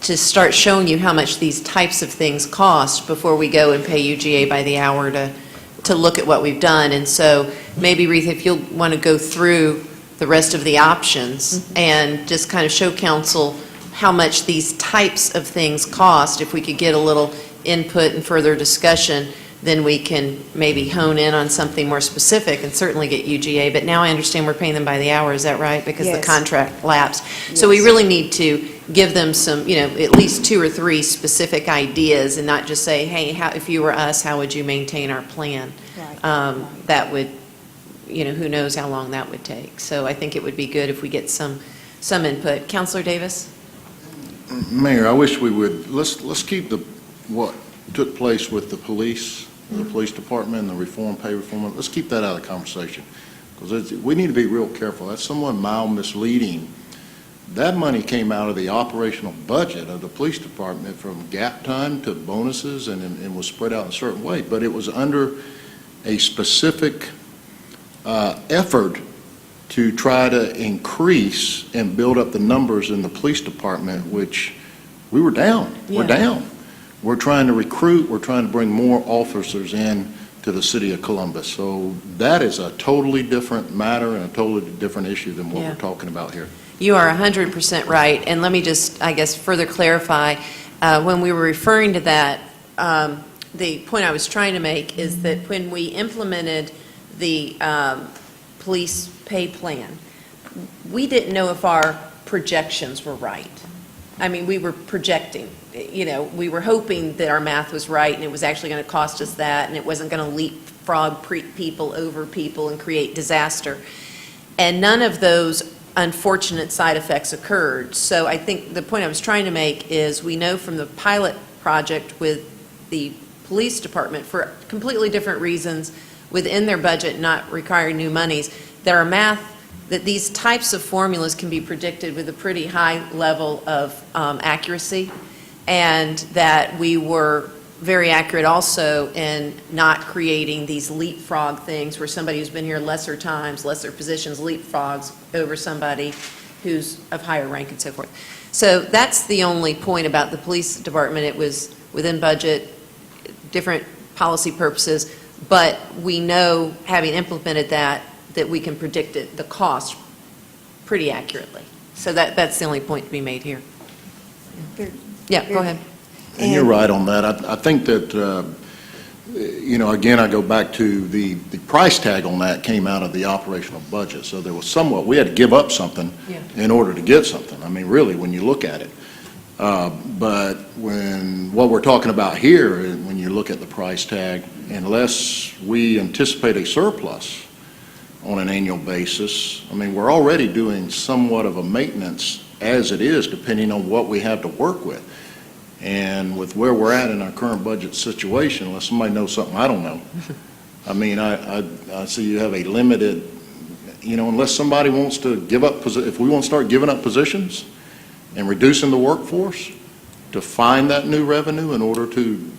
to start showing you how much these types of things cost before we go and pay UGA by the hour to look at what we've done. And so maybe, Retha, if you'll want to go through the rest of the options and just kind of show council how much these types of things cost, if we could get a little input and further discussion, then we can maybe hone in on something more specific and certainly get UGA. But now I understand we're paying them by the hour, is that right? Because the Yes. contract lapsed. So we really need to give them some, at least 2 or 3 specific ideas and not just say, hey, if you were us, how would you maintain our plan? Right. That would, who knows how long that would take. So I think it would be good if we get some input. Councilor Davis? Mayor, I wish we would, let's keep what took place with the police department and the pay reform, let's keep that out of the conversation. Because we need to be real careful. That's somewhat mild misleading. That money came out of the operational budget of the police department from gap time to bonuses and was spread out in a certain way. But it was under a specific effort to try to increase and build up the numbers in the police department, which we were down. Yeah. We're down. We're trying to recruit. We're trying to bring more officers in to the city of Columbus. So that is a totally different matter and a totally different issue than what Yeah. we're talking about here. You are 100% right. And let me just, I guess, further clarify. When we were referring to that, the point I was trying to make is that when we implemented the police pay plan, we didn't know if our projections were right. I mean, we were projecting. We were hoping that our math was right and it was actually going to cost us that and it wasn't going to leapfrog people over people and create disaster. And none of those unfortunate side effects occurred. So I think the point I was trying to make is we know from the pilot project with the police department, for completely different reasons within their budget not requiring new monies, there are math that these types of formulas can be predicted with a pretty high level of accuracy, and that we were very accurate also in not creating these leapfrog things where somebody who's been here lesser times, lesser positions, leapfrogs over somebody who's of higher rank and so forth. So that's the only point about the police department. It was within budget, different policy purposes, but we know, having implemented that we can predict the cost pretty accurately. So that's the only point to be made here. Yeah, go ahead. And you're right on that. I think that, again, I go back to the price tag on that came out of the operational budget. So there was we had to give up something in order to get something. I mean, really, when you look at it. But what we're talking about here, when you look at the price tag, unless we anticipate a surplus on an annual basis, I mean, we're already doing somewhat of a maintenance as it is, depending on what we have to work with. And with where we're at in our current budget situation, unless somebody knows something I don't know, I mean, I see you have a limited, unless somebody wants to give up, if we want to start giving up positions and reducing the workforce to find that new revenue in order to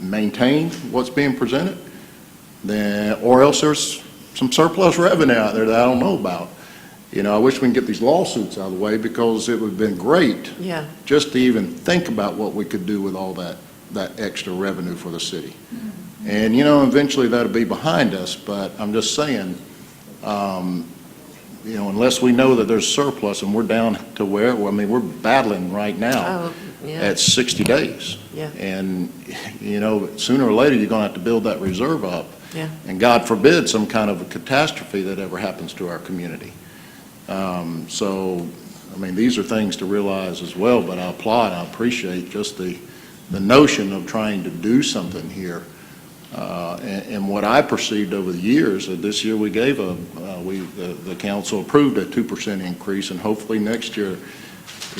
maintain what's being presented, then, or else there's some surplus revenue out there that I don't know about. I wish we can get these lawsuits out of the way, because it would have been great Yeah. just to even think about what we could do with all that extra revenue for the city. And, eventually that'll be behind us, but I'm just saying, unless we know that there's surplus and we're down to where, we're battling right now Oh, yeah. at 60 days. Yeah. And, sooner or later, you're going to have to build that reserve up. Yeah. And God forbid some kind of a catastrophe that ever happens to our community. So, these are things to realize as well, but I applaud, I appreciate just the notion of trying to do something here. And what I perceived over the years, this year we gave the council approved a 2% increase, and hopefully next year,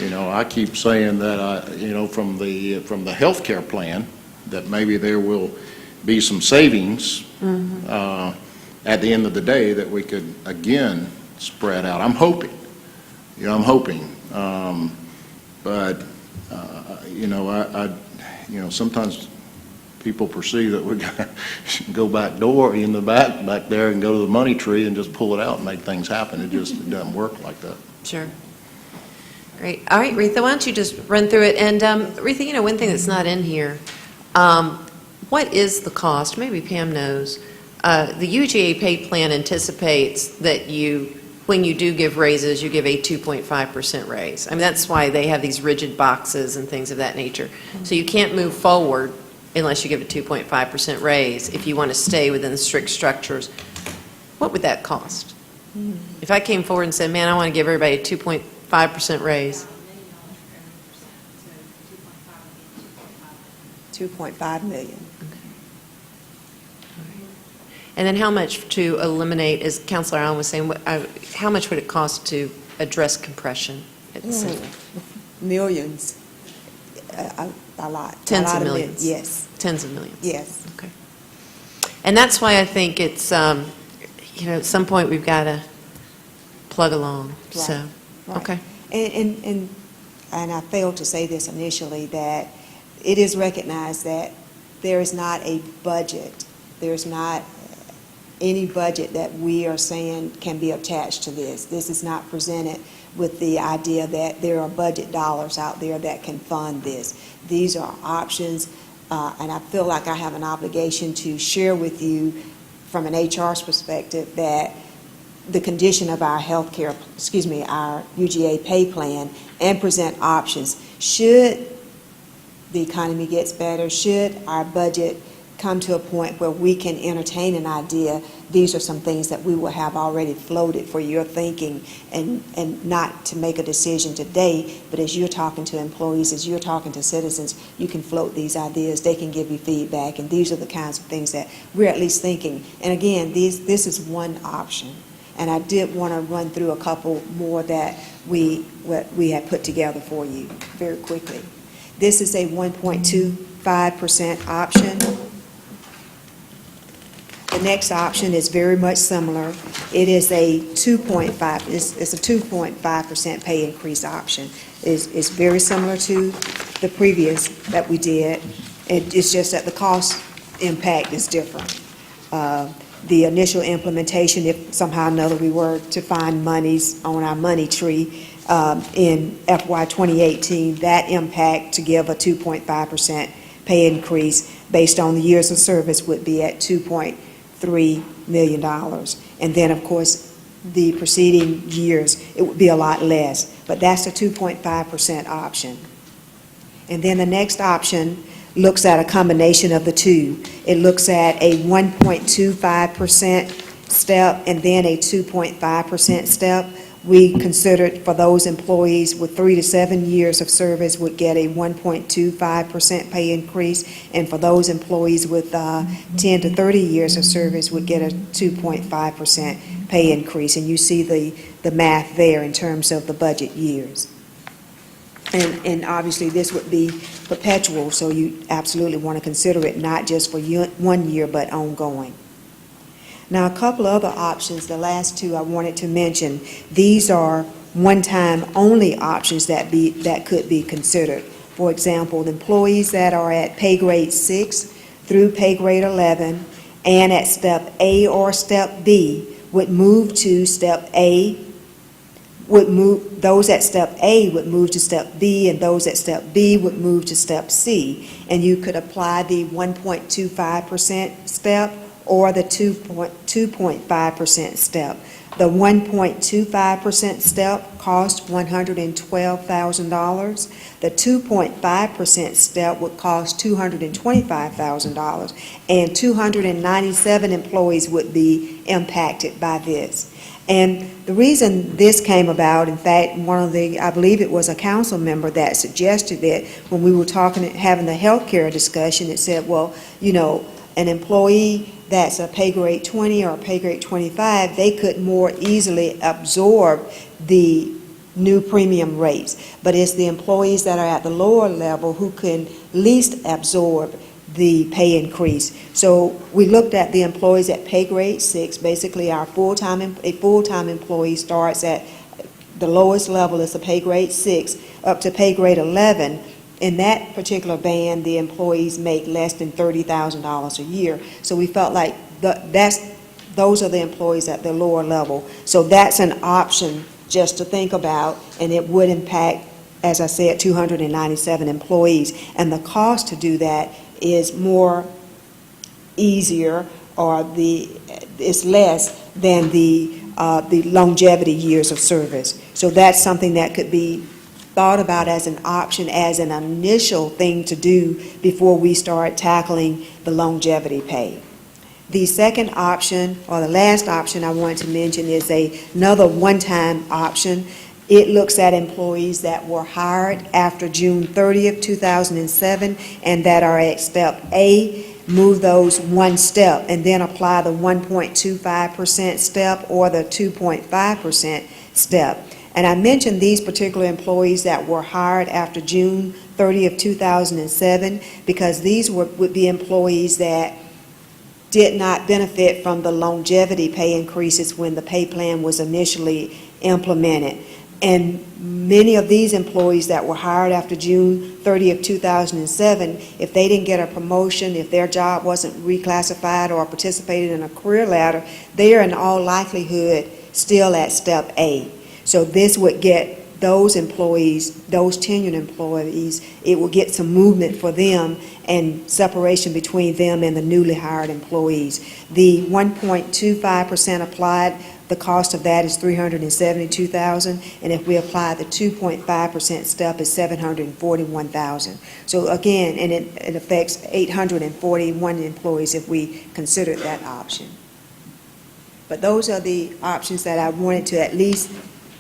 I keep saying that, from the health care plan, that maybe there will be some savings at the end of the day that we could, again, spread out. I'm hoping, but, sometimes people perceive that we're going to go back door in the back there and go to the money tree and just pull it out and make things happen. It doesn't work like that. Sure. Great. All right, Retha, why don't you just run through it? And Retha, one thing that's not in here, what is the cost? Maybe Pam knows. The UGA pay plan anticipates that when you do give raises, you give a 2.5% raise. That's why they have these rigid boxes and things of that nature. So you can't move forward unless you give a 2.5% raise if you want to stay within the strict structures. What would that cost? If I came forward and said, man, I want to give everybody a 2.5% raise. 2.5 million. And then how much to eliminate, as Councilor Allen was saying, how much would it cost to address compression at the city? Millions. A lot. Tens A lot of millions? Yes, Tens of millions? yes. Okay. And that's why I think it's, at some point we've got to plug along, so, Right. okay. And I failed to say this initially, that it is recognized that there is not a budget, there's not any budget that we are saying can be attached to this. This is not presented with the idea that there are budget dollars out there that can fund this. These are options, and I feel like I have an obligation to share with you from an HR's perspective that the condition of our our UGA pay plan, and present options. Should the economy gets better, should our budget come to a point where we can entertain an idea, these are some things that we will have already floated for your thinking, and not to make a decision today, but as you're talking to employees, as you're talking to citizens, you can float these ideas, they can give you feedback, and these are the kinds of things that we're at least thinking. And again, this is one option. And I did want to run through a couple more that we had put together for you very quickly. This is a 1.25% option. The next option is very much similar. It is a 2.5, it's a 2.5% pay increase option. It's very similar to the previous that we did. It's just that the cost impact is different. The initial implementation, if somehow or another we were to find monies on our money tree in FY 2018, that impact to give a 2.5% pay increase based on the years of service would be at $2.3 million. And then, of course, the preceding years, it would be a lot less. But that's a 2.5% option. And then the next option looks at a combination of the two. It looks at a 1.25% step and then a 2.5% step. We considered for those employees with 3 to 7 years of service would get a 1.25% pay increase, and for those employees with 10 to 30 years of service would get a 2.5% pay increase. And you see the math there in terms of the budget years. And obviously, this would be perpetual, so you absolutely want to consider it not just for 1 year, but ongoing. Now, a couple of other options, the last two I wanted to mention, these are one-time only options that could be considered. For example, the employees that are at pay grade 6 through pay grade 11 and at step A or step B would move to step A, those at step A would move to step B, and those at step B would move to step C. And you could apply the 1.25% step or the 2.5% step. The 1.25% step cost $112,000. The 2.5% step would cost $225,000, and 297 employees would be impacted by this. And the reason this came about, in fact, I believe it was a council member that suggested that when we were having the healthcare discussion, it said, well, an employee that's a pay grade 20 or a pay grade 25, they could more easily absorb the new premium rates. But it's the employees that are at the lower level who can least absorb the pay increase. So we looked at the employees at pay grade 6. Basically, a full-time employee starts at the lowest level is a pay grade 6 up to pay grade 11. In that particular band, the employees make less than $30,000 a year. So we felt like those are the employees at the lower level. So that's an option just to think about, and it would impact, as I said, 297 employees. And the cost to do that is more easier, or it's less than the longevity years of service. So that's something that could be thought about as an option, as an initial thing to do before we start tackling the longevity pay. The second option, or the last option I wanted to mention, is another one-time option. It looks at employees that were hired after June 30th, 2007, and that are at step A, move those one step, and then apply the 1.25% step or the 2.5% step. And I mentioned these particular employees that were hired after June 30th, 2007, because these would be employees that did not benefit from the longevity pay increases when the pay plan was initially implemented. And many of these employees that were hired after June 30th, 2007, if they didn't get a promotion, if their job wasn't reclassified or participated in a career ladder, they are in all likelihood still at step A. So this would get those employees, those tenured employees, it will get some movement for them and separation between them and the newly hired employees. The 1.25% applied, the cost of that is $372,000, and if we apply the 2.5% step, it's $741,000. So again, and it affects 841 employees if we consider that option. But those are the options that I wanted to at least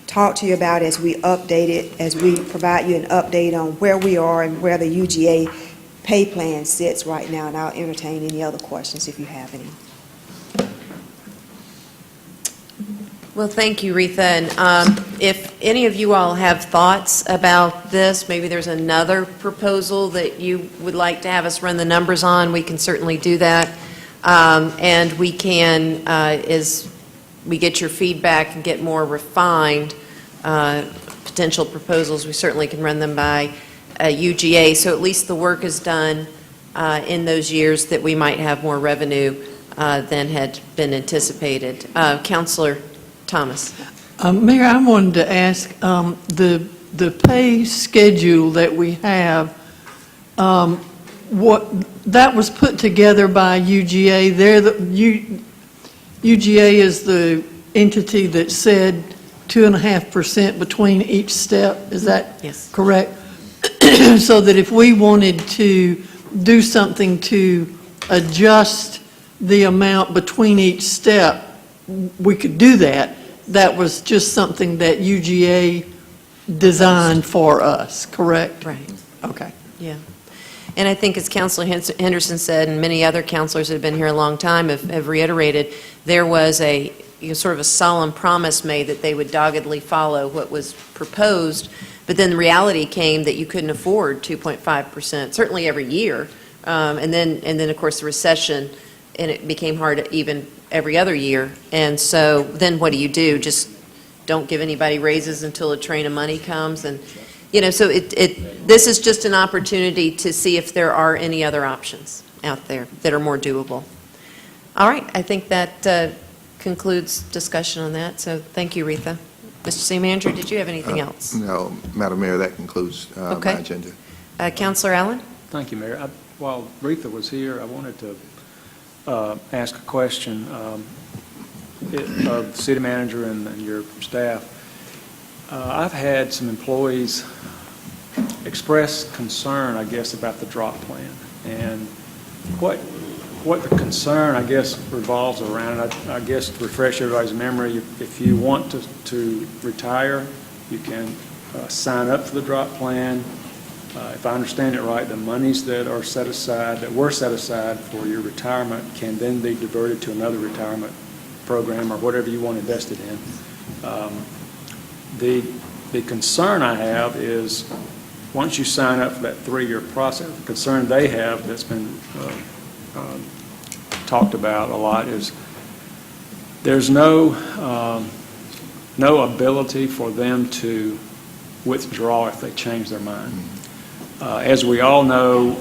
talk to you about as we update it, as we provide you an update on where we are and where the UGA pay plan sits right now, and I'll entertain any other questions if you have any. Well, thank you, Retha. And if any of you all have thoughts about this, maybe there's another proposal that you would like to have us run the numbers on, we can certainly do that. And we can, as we get your feedback and get more refined potential proposals, we certainly can run them by UGA. So at least the work is done in those years that we might have more revenue than had been anticipated. Councilor Thomas. Mayor, I wanted to ask, the pay schedule that we have, what that was put together by UGA. UGA is the entity that said 2.5% between each step. Is that correct? So that if we wanted to do something to adjust the amount between each step, we could do that. That was just something that UGA designed for us, correct? Right. Okay. Yeah. And I think as Councilor Henderson said, and many other councilors that have been here a long time have reiterated, there was sort of a solemn promise made that they would doggedly follow what was proposed. But then the reality came that you couldn't afford 2.5%, certainly every year. And then, of course, the recession, and it became hard even every other year. And so then what do? Just don't give anybody raises until a train of money comes? And, so this is just an opportunity to see if there are any other options out there that are more doable. All right, I think that concludes discussion on that, so thank you, Retha. Mr. City Manager, did you have anything else? No, Madam Mayor, that concludes my Okay. agenda. Councilor Allen? Thank you, Mayor. While Retha was here, I wanted to ask a question of the city manager and your staff. I've had some employees express concern, I guess, about the drop plan. And what the concern, I guess, revolves around, I guess to refresh everybody's memory, if you want to retire, you can sign up for the drop plan. If I understand it right, the monies that were set aside for your retirement can then be diverted to another retirement program or whatever you want invested in. The concern I have is once you sign up for that 3-year process, the concern they have that's been talked about a lot is there's no ability for them to withdraw if they change their mind. As we all know,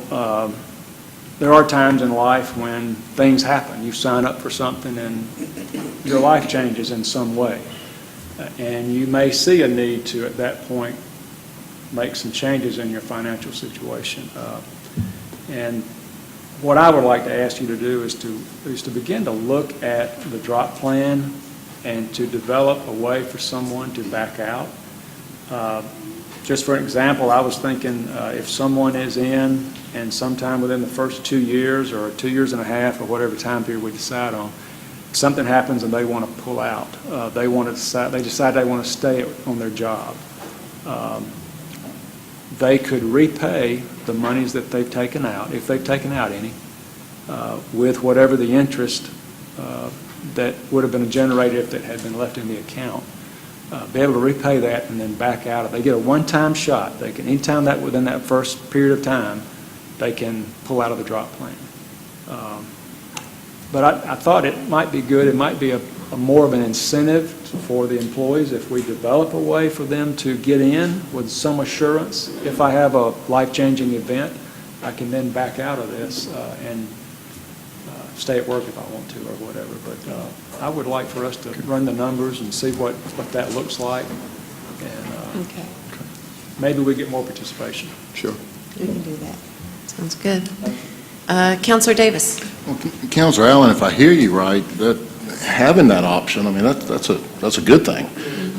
there are times in life when things happen. You sign up for something and your life changes in some way. And you may see a need to, at that point, make some changes in your financial situation. And what I would like to ask you to do is to begin to look at the drop plan and to develop a way for someone to back out. Just for an example, I was thinking if someone is in and sometime within the first 2 years or 2 years and a half or whatever time period we decide on, something happens and they want to pull out. They decide they want to stay on their job. They could repay the monies that they've taken out, if they've taken out any, with whatever the interest that would have been generated if it had been left in the account. Be able to repay that and then back out. They get a one-time shot. They can, anytime that within that first period of time, they can pull out of the drop plan. But I thought it might be good. It might be a more of an incentive for the employees if we develop a way for them to get in with some assurance. If I have a life-changing event, I can then back out of this and stay at work if I want to or whatever. But I would like for us to run the numbers and see what that looks like. And Okay. maybe we get more participation. Sure. We can do that. Sounds good. Councilor Davis? Well, Councilor Allen, if I hear you right, that having that option, I mean, that's a good thing.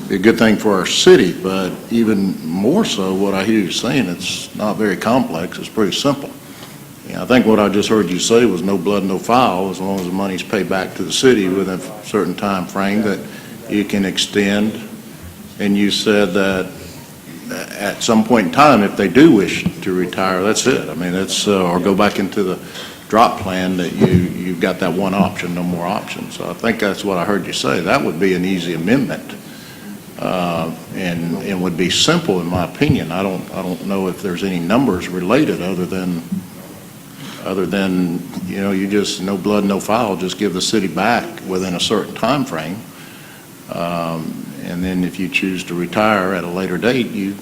Be a good thing for our city, but even more so, what I hear you saying, it's not very complex, it's pretty simple. I think what I just heard you say was no blood, no foul, as long as the money's paid back to the city within a certain time frame that you can extend. And you said that at some point in time, if they do wish to retire, that's it. I mean, that's or go back into the drop plan, that you've got that one option, no more options. So I think that's what I heard you say. That would be an easy amendment, and would be simple in my opinion. I don't know if there's any numbers related other than you just no blood, no foul. Just give the city back within a certain time frame. And then if you choose to retire at a later date, you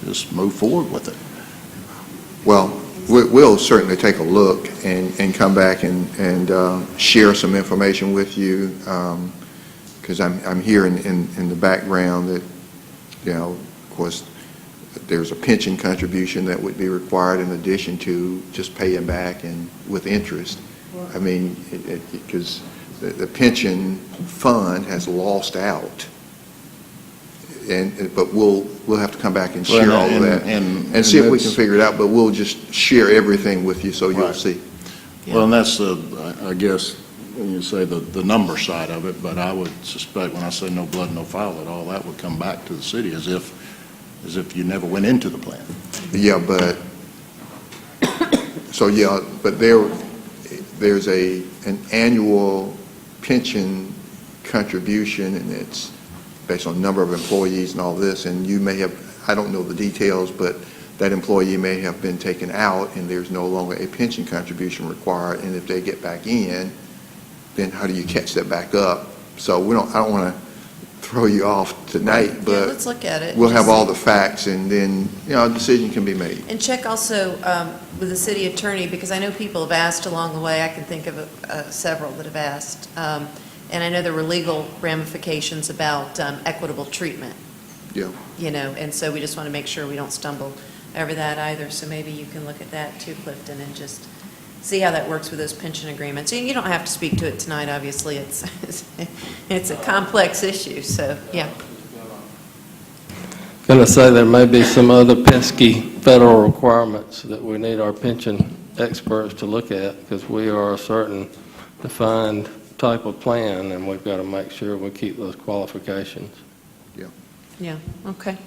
just move forward with it. Well, we'll certainly take a look and come back and share some information with you, because I'm hearing in the background that, of course, there's a pension contribution that would be required in addition to just paying back and with interest. I mean, because the pension fund has lost out. But we'll have to come back and share all of that and see if we can figure it out. But we'll just share everything with you so you'll see. Well, and that's I guess, when you say the number side of it, but I would suspect when I say no blood, no foul, that all that would come back to the city as if you never went into the plan. Yeah, but there's an annual pension contribution, and it's based on number of employees and all this, and you may have, I don't know the details, but that employee may have been taken out and there's no longer a pension contribution required, and if they get back in, then how do you catch that back up? So I don't want to throw you off tonight, Yeah, but let's look at it. we'll have Just- all the facts, and then, a decision can be made. And check also with the city attorney, because I know people have asked along the way. I can think of several that have asked. And I know there were legal ramifications about equitable treatment. Yeah. And so we just want to make sure we don't stumble over that either. So maybe you can look at that too, Clifton, and just see how that works with those pension agreements. And you don't have to speak to it tonight, obviously. It's a complex issue, so, yeah. Going to say there may be some other pesky federal requirements that we need our pension experts to look at, because we are a certain defined type of plan, and we've got to make sure we keep those qualifications. Yeah, okay.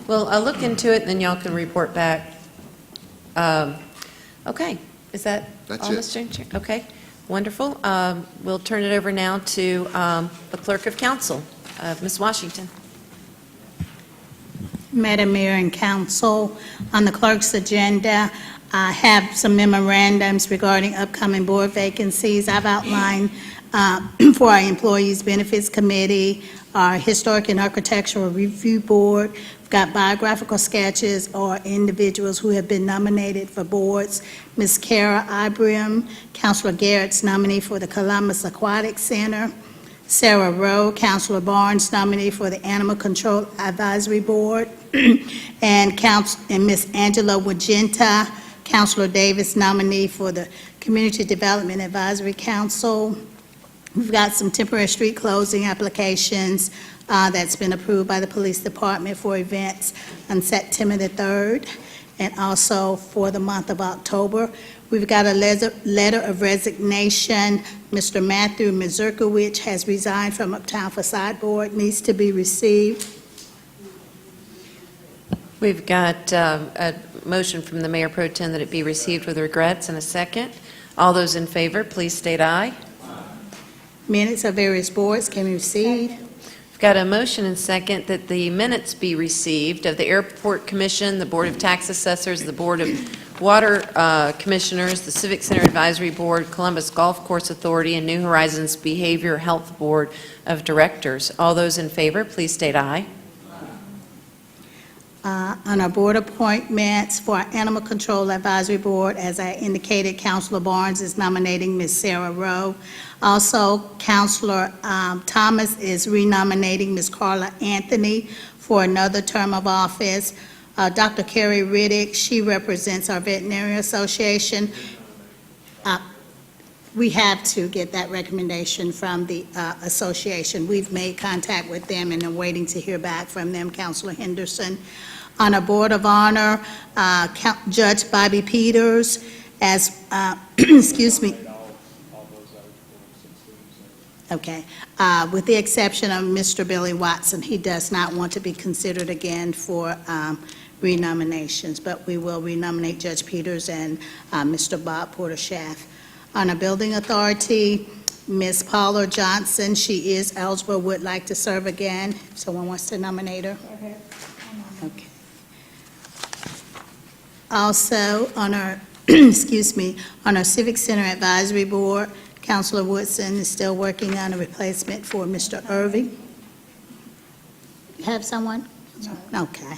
Well, I'll look into it, and then y'all can report back. Okay, is that That's all, it. Mr. Chair? Okay, wonderful. We'll turn it over now to the Clerk of Council, Ms. Washington. Madam Mayor and Council, on the clerk's agenda, I have some memorandums regarding upcoming board vacancies. I've outlined for our Employees Benefits Committee, our Historic and Architectural Review Board. We've got biographical sketches or individuals who have been nominated for boards. Ms. Kara Ibrahim, Councilor Garrett's nominee for the Columbus Aquatic Center. Sarah Rowe, Councilor Barnes' nominee for the Animal Control Advisory Board. And Ms. Angela Wagenta, Councilor Davis' nominee for the Community Development Advisory Council. We've got some temporary street closing applications that's been approved by the police department for events on September the 3rd, and also for the month of October. We've got a letter of resignation. Mr. Matthew Mazurkowicz has resigned from Uptown Facade Board, needs to be received. We've got a motion from the Mayor Pro Tem that it be received with regrets, and a second. All those in favor, please state aye. Minutes of various boards can be received. We've got a motion and second that the minutes be received of the Airport Commission, the Board of Tax Assessors, the Board of Water Commissioners, the Civic Center Advisory Board, Columbus Golf Course Authority, and New Horizons Behavior Health Board of Directors. All those in favor, please state aye. On our board appointments for our Animal Control Advisory Board, as I indicated, Councilor Barnes is nominating Ms. Sarah Rowe. Also, Councilor Thomas is renominating Ms. Carla Anthony for another term of office. Dr. Carrie Riddick, she represents our Veterinary Association. We have to get that recommendation from the association. We've made contact with them and are waiting to hear back from them, Councilor Henderson. On our Board of Honor, Judge Bobby Peters, as, excuse me. Okay. With the exception of Mr. Billy Watson, he does not want to be considered again for renominations, but we will renominate Judge Peters and Mr. Bob Porter Schaff. On a Building Authority, Ms. Paula Johnson, she is eligible, would like to serve again. If someone wants to nominate her. Okay. Also, on our, excuse me, on our Civic Center Advisory Board, Councilor Woodson is still working on a replacement for Mr. Irving. You have someone? No. Okay.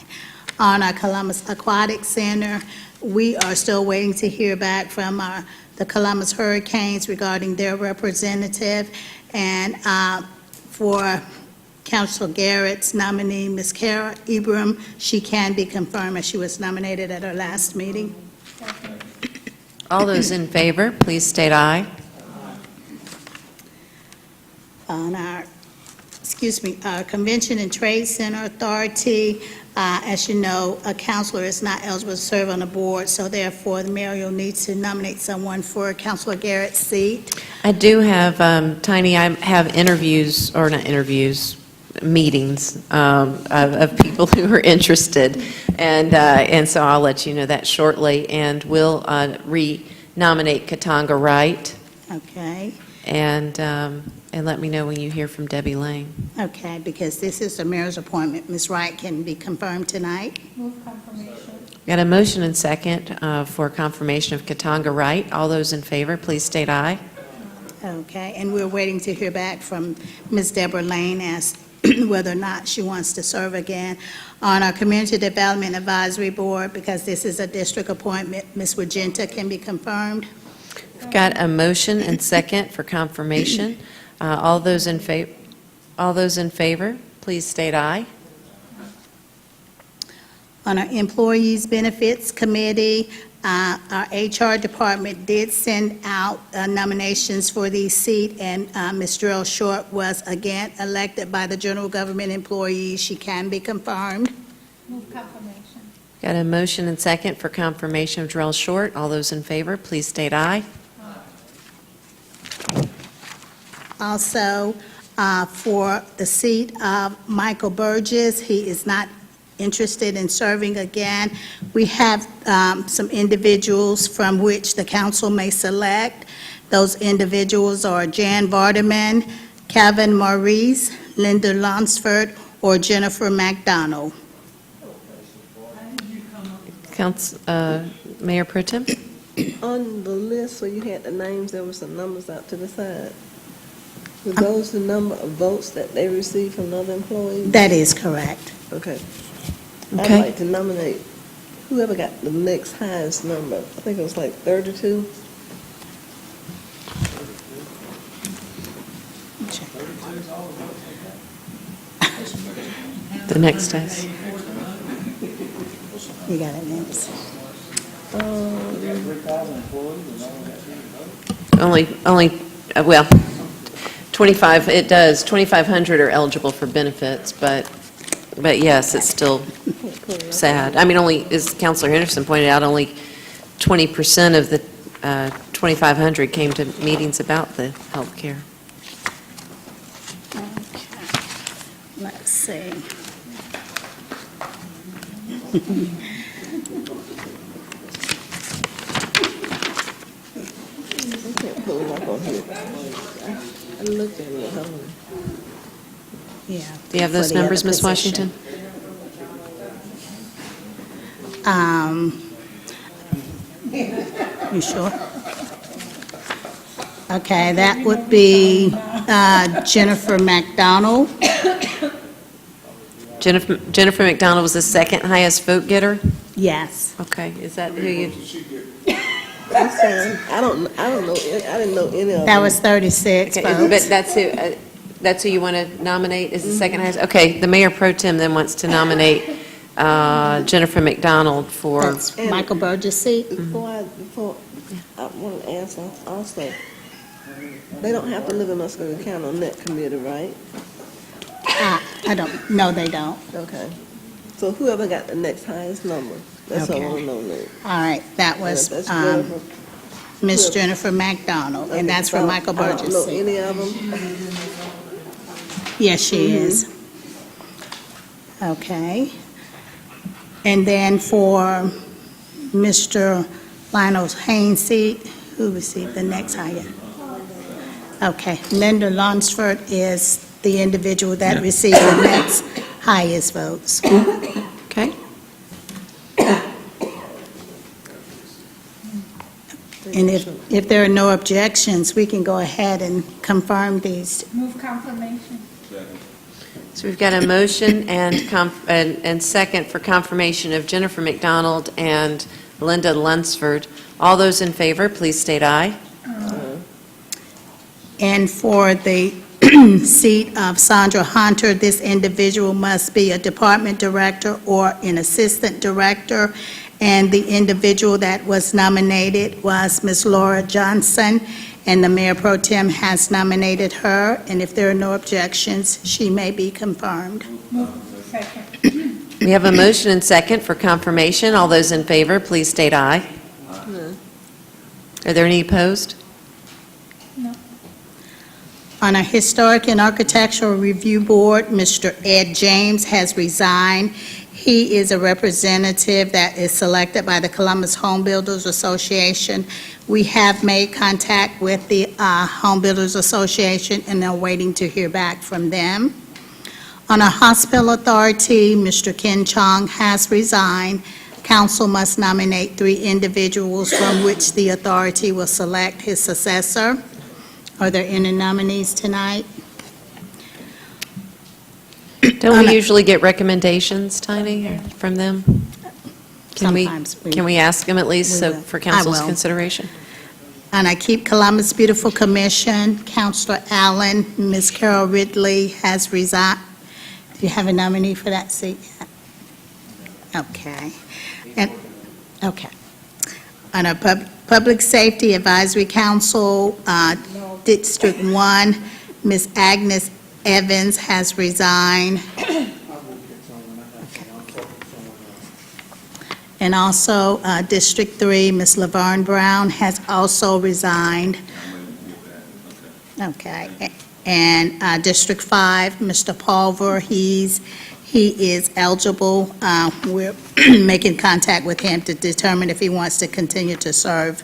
On our Columbus Aquatic Center, we are still waiting to hear back from the Columbus Hurricanes regarding their representative. And for Councilor Garrett's nominee, Ms. Kara Ibrahim, she can be confirmed as she was nominated at our last meeting. All those in favor, please state aye. On our, our Convention and Trade Center Authority, as you know, a councilor is not eligible to serve on the board, so therefore the mayor needs to nominate someone for Councilor Garrett's seat. I do have, Tiny, I have interviews, or not interviews, meetings of people who are interested, and so I'll let you know that shortly, and we'll re-nominate Katanga Wright. Okay. And and let me know when you hear from Debbie Lane. Okay, because this is the mayor's appointment. Ms. Wright can be confirmed tonight. Move confirmation. Got a motion and second for confirmation of Katanga Wright. All those in favor, please state aye. Okay, and we're waiting to hear back from Ms. Deborah Lane as whether or not she wants to serve again on our Community Development Advisory Board, because this is a district appointment. Ms. Wagenta can be confirmed. Got a motion and second for confirmation. All those in favor, please state aye. On our Employees Benefits Committee, our HR department did send out nominations for the seat, and Ms. Drell Short was again elected by the general government employees. She can be confirmed. Move confirmation. Got a motion and second for confirmation of Drell Short. All those in favor, please state aye. Also, for the seat of Michael Burgess, he is not interested in serving again. We have some individuals from which the council may select. Those individuals are Jan Vardaman, Kevin Maurice, Linda Lunsford, or Jennifer McDonald. Mayor Pro Tem? On the list where you had the names, there were some numbers out to the side. Were those the number of votes that they received from other employees? That is correct. Okay. Okay. I'd like to nominate whoever got the next highest number. I think it was like 32. The next test. You got it, Nancy. Well, 25, it does, 2,500 are eligible for benefits, but yes, it's still sad. I mean, only, as Counselor Henderson pointed out, only 20% of the 2,500 came to meetings about the health care. Okay. Let's see. I can't pull it up on here. I looked at it. Yeah. Do you have those For the other numbers, Ms. position. Washington? You sure? Okay, that would be Jennifer McDonald. Jennifer McDonald was the second highest vote getter? Yes. Okay, is that who you? I'm saying, I don't know, I didn't know any of them. That was 36 Okay, votes. but that's who you want to nominate as the second highest? Okay, the Mayor Pro Tem then wants to nominate Jennifer McDonald for, That's Michael Burgess' seat. Before I want to ask also, they don't have to live in Muscatine County on that committee, right? I don't, no, they don't. Okay. So whoever got the next highest number, that's what I want to know now. All right, that was That's Jennifer. Miss Jennifer McDonald, and that's for Michael I don't Burgess' know seat. any of them. Yes, she is. Okay. And then for Mr. Lionel Haynes' seat, who received the next highest? Okay, Linda Lunsford is the individual that received the next highest votes. okay? And if there are no objections, we can go ahead and confirm these. Move confirmation. So we've got a motion and second for confirmation of Jennifer McDonald and Linda Lunsford. All those in favor, please state aye. And for the seat of Sandra Hunter, this individual must be a department director or an assistant director, and the individual that was nominated was Ms. Laura Johnson, and the Mayor Pro Tem has nominated her, and if there are no objections, she may be confirmed. Move second. We have a motion and second for confirmation. All those in favor, please state aye. Are there any opposed? No. On a Historic and Architectural Review Board, Mr. Ed James has resigned. He is a representative that is selected by the Columbus Home Builders Association. We have made contact with the Home Builders Association and are waiting to hear back from them. On a Hospital Authority, Mr. Ken Chong has resigned. Council must nominate 3 individuals from which the authority will select his successor. Are there any nominees tonight? Don't we usually get recommendations, Tiny, from them? Sometimes we- Can we ask them at least we so will. for I council's will. consideration? And I Keep Columbus Beautiful Commission, Councilor Allen, Ms. Carol Ridley has resigned. Do you have a nominee for that seat yet? Okay. Okay. On our Public Safety Advisory Council, District 1, Ms. Agnes Evans has resigned. And also, District 3, Ms. Laverne Brown has also resigned. Okay. And District 5, Mr. Pulver, he is eligible. We're making contact with him to determine if he wants to continue to serve.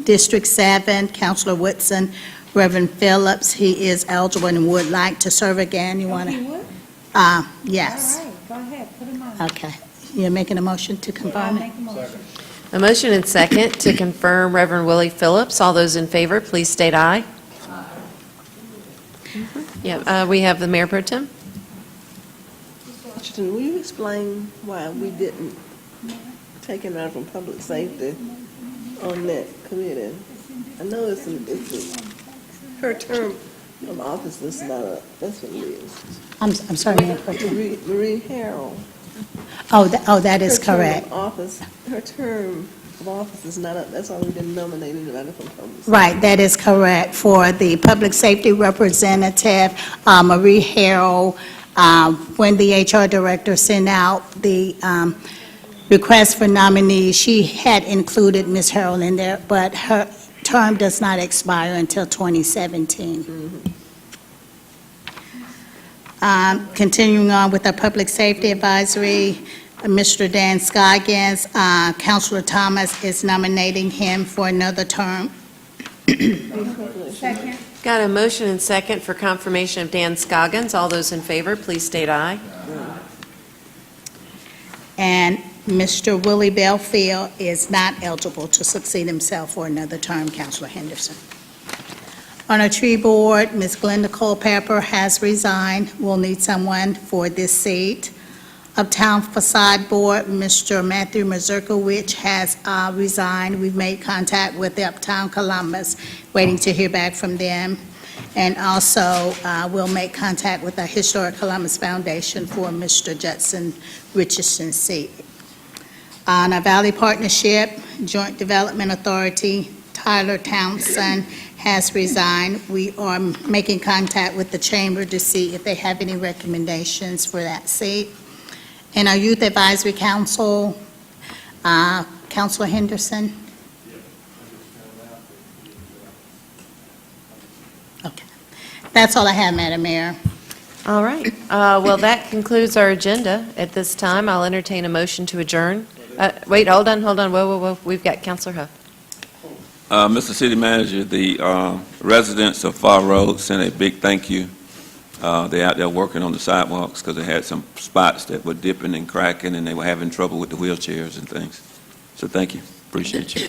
District 7, Councilor Woodson, Reverend Phillips, he is eligible and would like to serve again. You want to? Yes. All right, go ahead, put him on. Okay. You're making a motion to I'll confirm it? make a motion. A motion and second to confirm Reverend Willie Phillips. All those in favor, please state aye. Yeah, we have the Mayor Pro Tem. Washington, will you explain why we didn't take him out from public safety on that committee? I know her term of office is not up, that's what it is. I'm sorry, Mayor Pro Tem. Marie Harrell. That is correct. Her term of office is not up, that's why we didn't nominate anybody from public safety. Right, that is correct. For the public safety representative, Marie Harrell, when the HR director sent out the request for nominees, she had included Ms. Harrell in there, but her term does not expire until 2017. Continuing on with our public safety advisory, Mr. Dan Scoggins, Councilor Thomas is nominating him for another term. Second. Got a motion and second for confirmation of Dan Scoggins. All those in favor, please state aye. And Mr. Willie Belfield is not eligible to succeed himself for another term, Councilor Henderson. On our tree board, Ms. Glenda Culpepper has resigned. We'll need someone for this seat. Uptown Facade Board, Mr. Matthew Mazurkowicz has resigned. We've made contact with the Uptown Columbus, waiting to hear back from them. And also, we'll make contact with the Historic Columbus Foundation for Mr. Judson Richardson's seat. On our Valley Partnership, Joint Development Authority, Tyler Townsend has resigned. We are making contact with the chamber to see if they have any recommendations for that seat. And our Youth Advisory Council, Councilor Henderson? Okay. That's all I have, Madam Mayor. All right. Well, that concludes our agenda. At this time, I'll entertain a motion to adjourn. Wait, hold on. Whoa. We've got Councilor Huff. Mr. City Manager, the residents of Far Road sent a big thank you. They're out there working on the sidewalks because they had some spots that were dipping and cracking, and they were having trouble with the wheelchairs and things. So thank you. Appreciate you.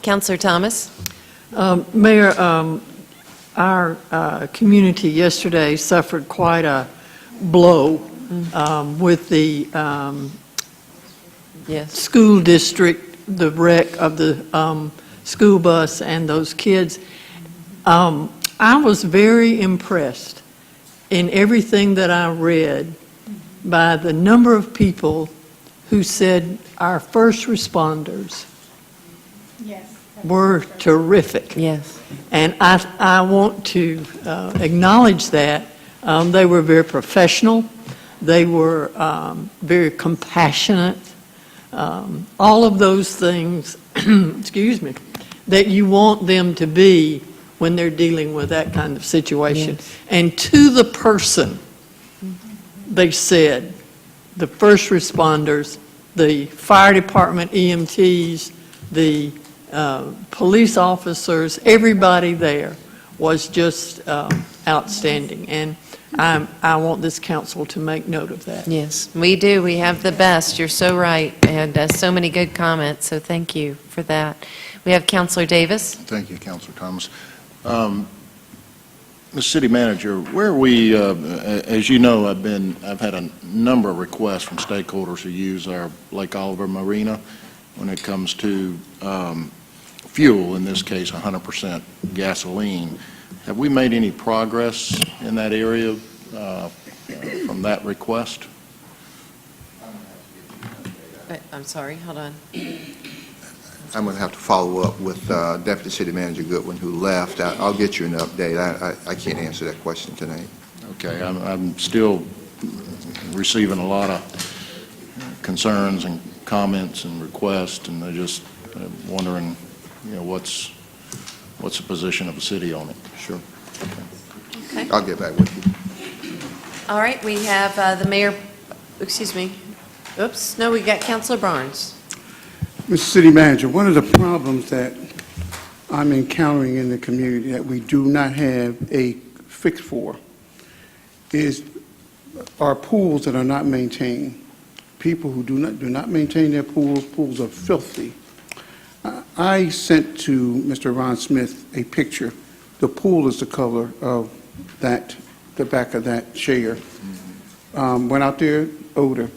Councilor Thomas. Mayor, our community yesterday suffered quite a blow with the Yes. school district, the wreck of the school bus and those kids. I was very impressed in everything that I read by the number of people who said our first responders Yes. were terrific. Yes. And I want to acknowledge that. They were very professional. They were very compassionate. All of those things, excuse me, that you want them to be when they're dealing with that kind of situation. And to the person, they said, the first responders, the fire department, EMTs, the police officers, everybody there was just outstanding. And I want this council to make note of that. Yes, we do. We have the best. You're so right. And so many good comments, so thank you for that. We have Councilor Davis. Thank you, Councilor Thomas. Mr. City Manager, where we, as you know, I've had a number of requests from stakeholders who use our Lake Oliver Marina when it comes to fuel, in this case 100% gasoline. Have we made any progress in that area from that request? I'm sorry, hold on. I'm going to have to follow up with Deputy City Manager Goodwin, who left. I'll get you an update. I can't answer that question tonight. Okay, I'm still receiving a lot of concerns and comments and requests, and I'm just wondering, what's the position of the city on it? Sure. Okay. I'll get back with you. All right, we have the mayor, excuse me. Oops, no, we got Councilor Barnes. Mr. City Manager, one of the problems that I'm encountering in the community that we do not have a fix for is our pools that are not maintained. People who do not maintain their pools are filthy. I sent to Mr. Ron Smith a picture. The pool is the color of the back of that chair. Went out there, odor.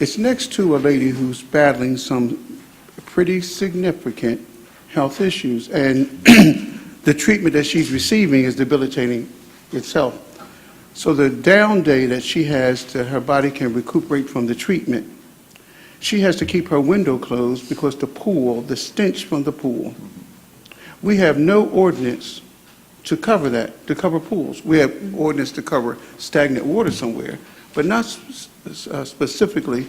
It's next to a lady who's battling some pretty significant health issues, and the treatment that she's receiving is debilitating itself. So the down day that she has that her body can recuperate from the treatment, she has to keep her window closed because the stench from the pool. We have no ordinance to cover that, to cover pools. We have ordinance to cover stagnant water somewhere, but not specifically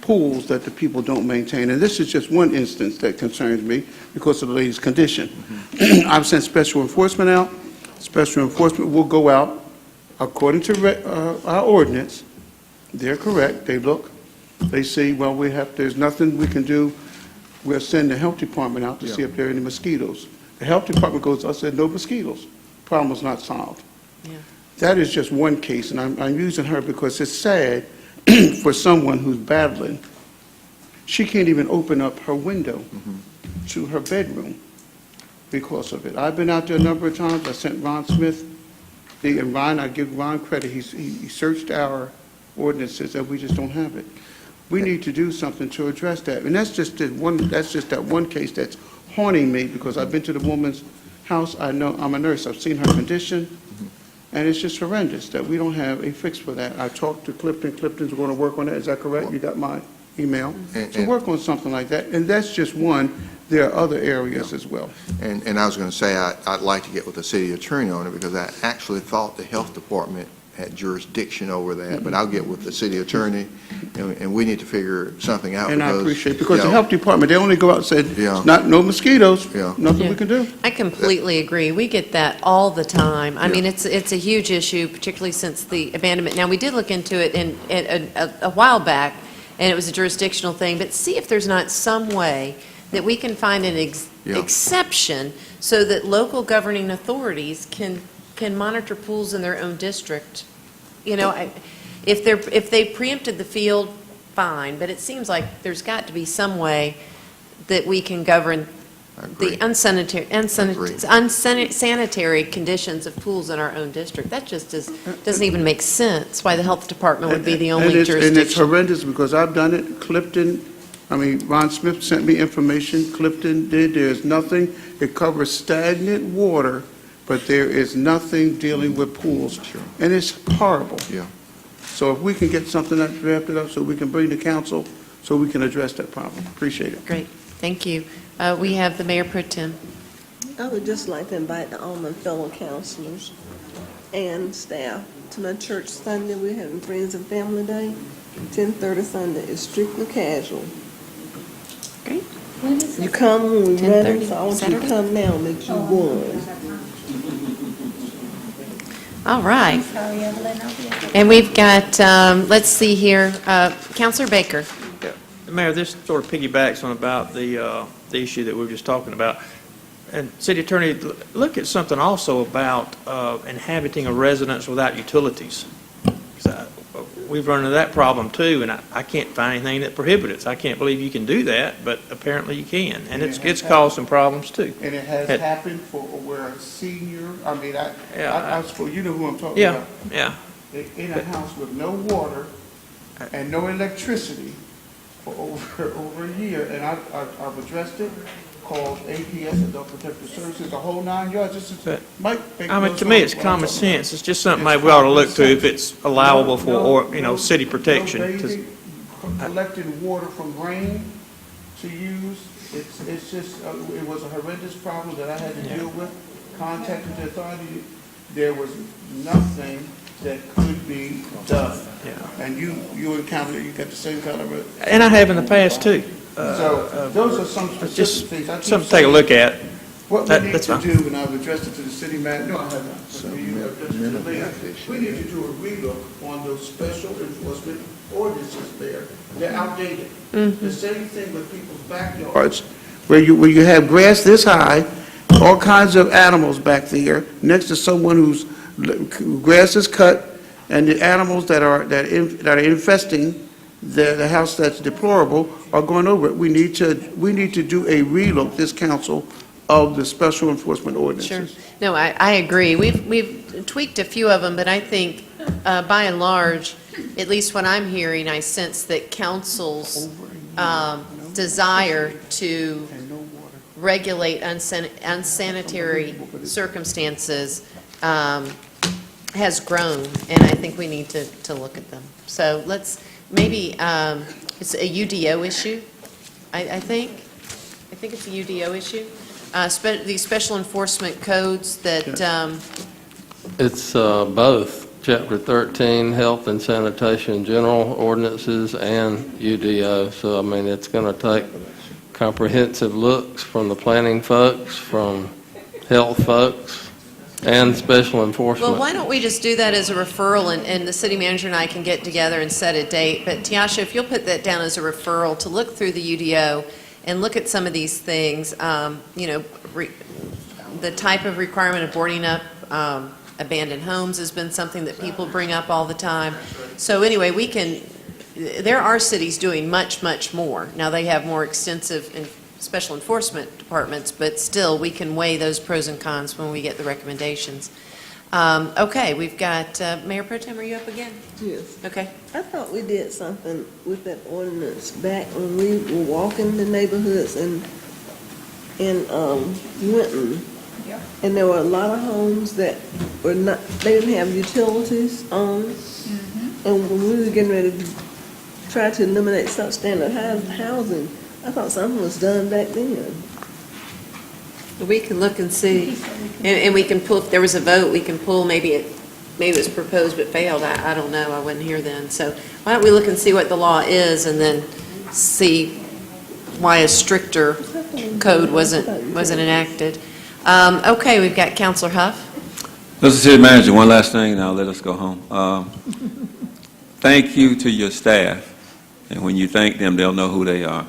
pools that the people don't maintain. And this is just one instance that concerns me because of the lady's condition. I've sent special enforcement out. Special enforcement will go out according to our ordinance. They're correct. They look, they see, well, there's nothing we can do. We'll send the health department out to see if there are any mosquitoes. The health department goes, I said, no mosquitoes. Problem was not solved. Yeah. That is just one case, and I'm using her because it's sad for someone who's battling. She can't even open up her window to her bedroom because of it. I've been out there a number of times. I sent Ron Smith, and Ron, I give Ron credit. He searched our ordinances, and we just don't have it. We need to do something to address that. And that's just that one case that's haunting me because I've been to the woman's house. I know, I'm a nurse. I've seen her condition. And it's just horrendous that we don't have a fix for that. I talked to Clifton. Clifton's going to work on that. Is that correct? You got my email? So work on something like that. And that's just one. There are other areas as well. And I was going to say, I'd like to get with the city attorney on it because I actually thought the health department had jurisdiction over that, but I'll get with the city attorney, and we need to figure something out. And I appreciate it, because the health department, they only go out and say, no mosquitoes, nothing we can do. I completely agree. We get that all the time. I mean, it's a huge issue, particularly since the abandonment. Now, we did look into it a while back, and it was a jurisdictional thing, but see if there's not some way that we can find an exception so that local governing authorities can monitor pools in their own district. You know, if they preempted the field, fine, but it seems like there's got to be some way that we can govern the unsanitary conditions of pools in our own district. That just doesn't even make sense, why the health department would be the only jurisdiction. And it's horrendous because I've done it. Clifton, Ron Smith sent me information. Clifton did. There's nothing. It covers stagnant water, but there is nothing dealing with pools. And it's horrible. Yeah. So if we can get something that drafted up so we can bring to council so we can address that problem. Appreciate it. Great. Thank you. We have the Mayor Pro Tem. I would just like to invite all my fellow councilors and staff to my church Sunday. We're having Friends and Family Day. 10:30 Sunday is strictly casual. Great. You come when we're ready, 10:30 so I want you Saturday? to come now that you won. All right. Sorry, Evelyn, I'll be okay. And we've got, let's see here, Counselor Baker. Mayor, this sort of piggybacks on about the issue that we were just talking about. And City Attorney, look at something also about inhabiting a residence without utilities. 'Cause we've run into that problem too, and I can't find anything that prohibits it. I can't believe you can do that, but apparently you can, and it's caused some problems too. And it has happened for where a senior, I mean, I suppose you know who I'm talking Yeah, about. yeah. In a house with no water and no electricity for over a year, and I've addressed it, called APS, Adult Protective Services, the whole 9 yards. This is, might make I mean, no to me, sense it's what I'm common talking about. sense. It's just something It's maybe we ought to look to common if it's allowable for, No, or, no, city no protection. 'Cause bathing, collecting water from rain to use. It's just, it was a horrendous problem that I had to deal with. Contacted the authority. There was nothing that could be done. Yeah. And you encountered, you got the same kind of. And I have in the past too. So those are some Just specific things. I keep something to take a saying look at. What we need That's to fine. do, and I've addressed it to the city manager, no, I have not. So you have addressed it to the mayor. We need to do a relook on those special enforcement ordinances there. They're outdated. The same thing with people's backyards, where you have grass this high, all kinds of animals back there, next to someone whose grass is cut, and the animals that are infesting the house that's deplorable are going over it. We need to do a relook, this council, of the special enforcement Sure. ordinances. No, I agree. We've tweaked a few of them, but I think by and large, at least what I'm hearing, I sense that council's desire to regulate unsanitary circumstances has grown, and I think we need to look at them. So let's, maybe, it's a UDO issue, I think. I think it's a UDO issue. These special enforcement codes that, It's both, Chapter 13, Health and Sanitation General Ordinances, and UDO. So, I mean, it's going to take comprehensive looks from the planning folks, from health folks, and special enforcement. well, why don't we just do that as a referral, and the city manager and I can get together and set a date. But Tiasha, if you'll put that down as a referral to look through the UDO and look at some of these things, the type of requirement of boarding up abandoned homes has been something that people bring up all the time. So anyway, there are cities doing much, much more. Now, they have more extensive special enforcement departments, but still, we can weigh those pros and cons when we get the recommendations. Okay, we've got, Mayor Pro Tem, are you up again? Yes. Okay. I thought we did something with that ordinance back when we were walking the neighborhoods in Winton. Yep. And there were a lot of homes that were not, they didn't have utilities on. And when we were getting ready to try to eliminate substandard housing, I thought something was done back then. We can look and see, and we can pull, if there was a vote, we can pull, maybe it was proposed but failed, I don't know, I wasn't here then. So why don't we look and see what the law is, and then see why a stricter code wasn't enacted. Okay, we've got Counselor Huff. Mr. City Manager, one last thing, and I'll let us go home. Thank you to your staff, and when you thank them, they'll know who they are.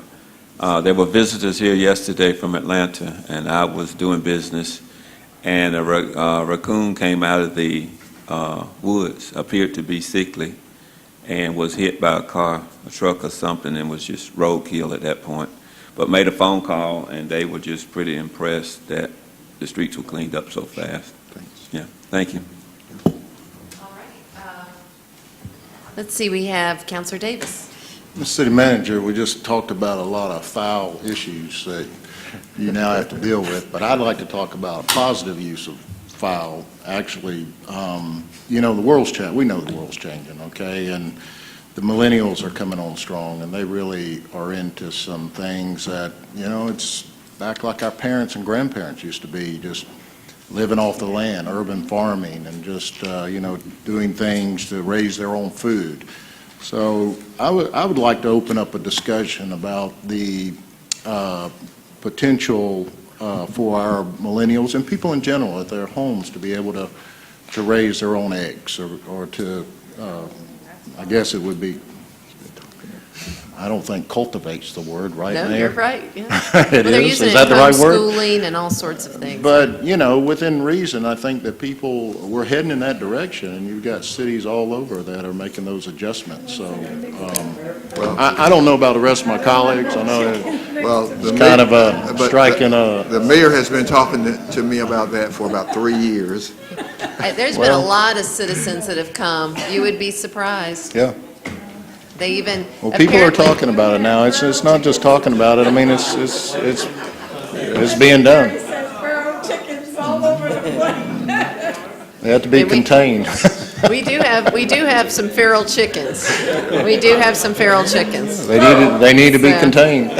There were visitors here yesterday from Atlanta, and I was doing business, and a raccoon came out of the woods, appeared to be sickly, and was hit by a truck or something, and was just roadkill at that point. But made a phone call, and they were just pretty impressed that the streets were cleaned up so fast. Thanks. Yeah, thank you. All right. Let's see, we have Counselor Davis. Mr. City Manager, we just talked about a lot of foul issues that you now have to deal with, but I'd like to talk about positive use of foul. Actually, the world's changing. We know the world's changing, okay? And the millennials are coming on strong, and they really are into some things that, it's back like our parents and grandparents used to be, just living off the land, urban farming, and just, doing things to raise their own food. So I would like to open up a discussion about the potential for our millennials and people in general at their homes to be able to to raise their own eggs, or to, I guess it would be, I don't think cultivate's the word, right, No, Mayor? you're right, yeah. It Well, they're is? using Is it that in the right word? homeschooling and all sorts of things. But, you know, within reason, I think that we're heading in that direction, and you've got cities all over that are making those adjustments, so, I don't know about the rest of my colleagues, I know it's kind of a striking, The mayor has been talking to me about that for about 3 years. There's been a lot of citizens that have come. You would be surprised. yeah. They even. Well, people are apparently- talking about it now, it's not just talking about it, I mean, it's being done. Chickens all over the place. They have to be And we- contained. We do have some feral chickens. We do have some feral chickens. They need to be So- contained.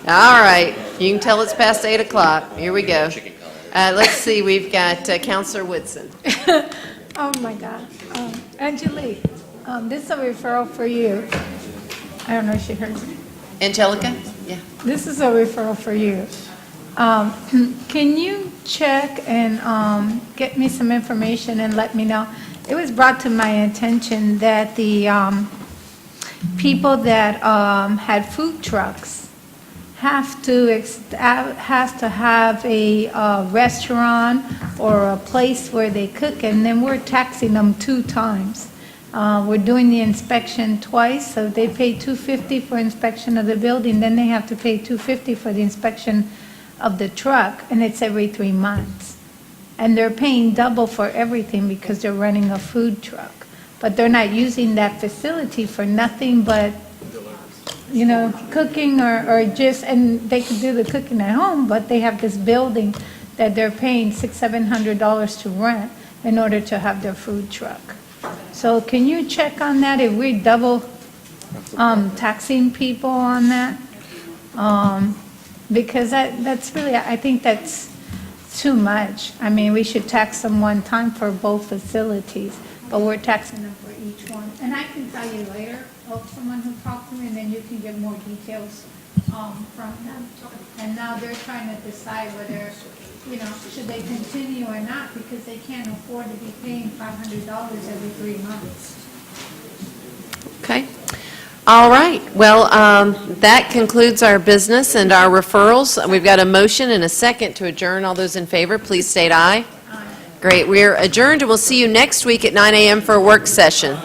All right, you can tell it's past 8 o'clock. Here we go. Let's see, we've got Counselor Woodson. Oh, my God. Angelique, this is a referral for you. I don't know if she heard me. Angelica? Yeah. This is a referral for you. Can you check and get me some information and let me know? It was brought to my attention that the people that had food trucks have to have a restaurant or a place where they cook, and then we're taxing them 2 times. We're doing the inspection twice, so they pay $250 for inspection of the building, then they have to pay $250 for the inspection of the truck, and it's every 3 months. And they're paying double for everything because they're running a food truck. But they're not using that facility for nothing but, cooking or just, and they could do the cooking at home, but they have this building that they're paying $600-700 to rent in order to have their food truck. So can you check on that, if we're double taxing people on that? Because that's really, I think that's too much. I mean, we should tax them one time for both facilities, but we're taxing them for each one. And I can tell you later of someone who talked to me, and then you can get more details from them. And now they're trying to decide whether, should they continue or not, because they can't afford to be paying $500 every 3 months. Okay. All right. Well, that concludes our business and our referrals. We've got a motion and a second to adjourn. All those in favor, please state aye. Great. We're adjourned, and we'll see you next week at 9 a.m. for a work session.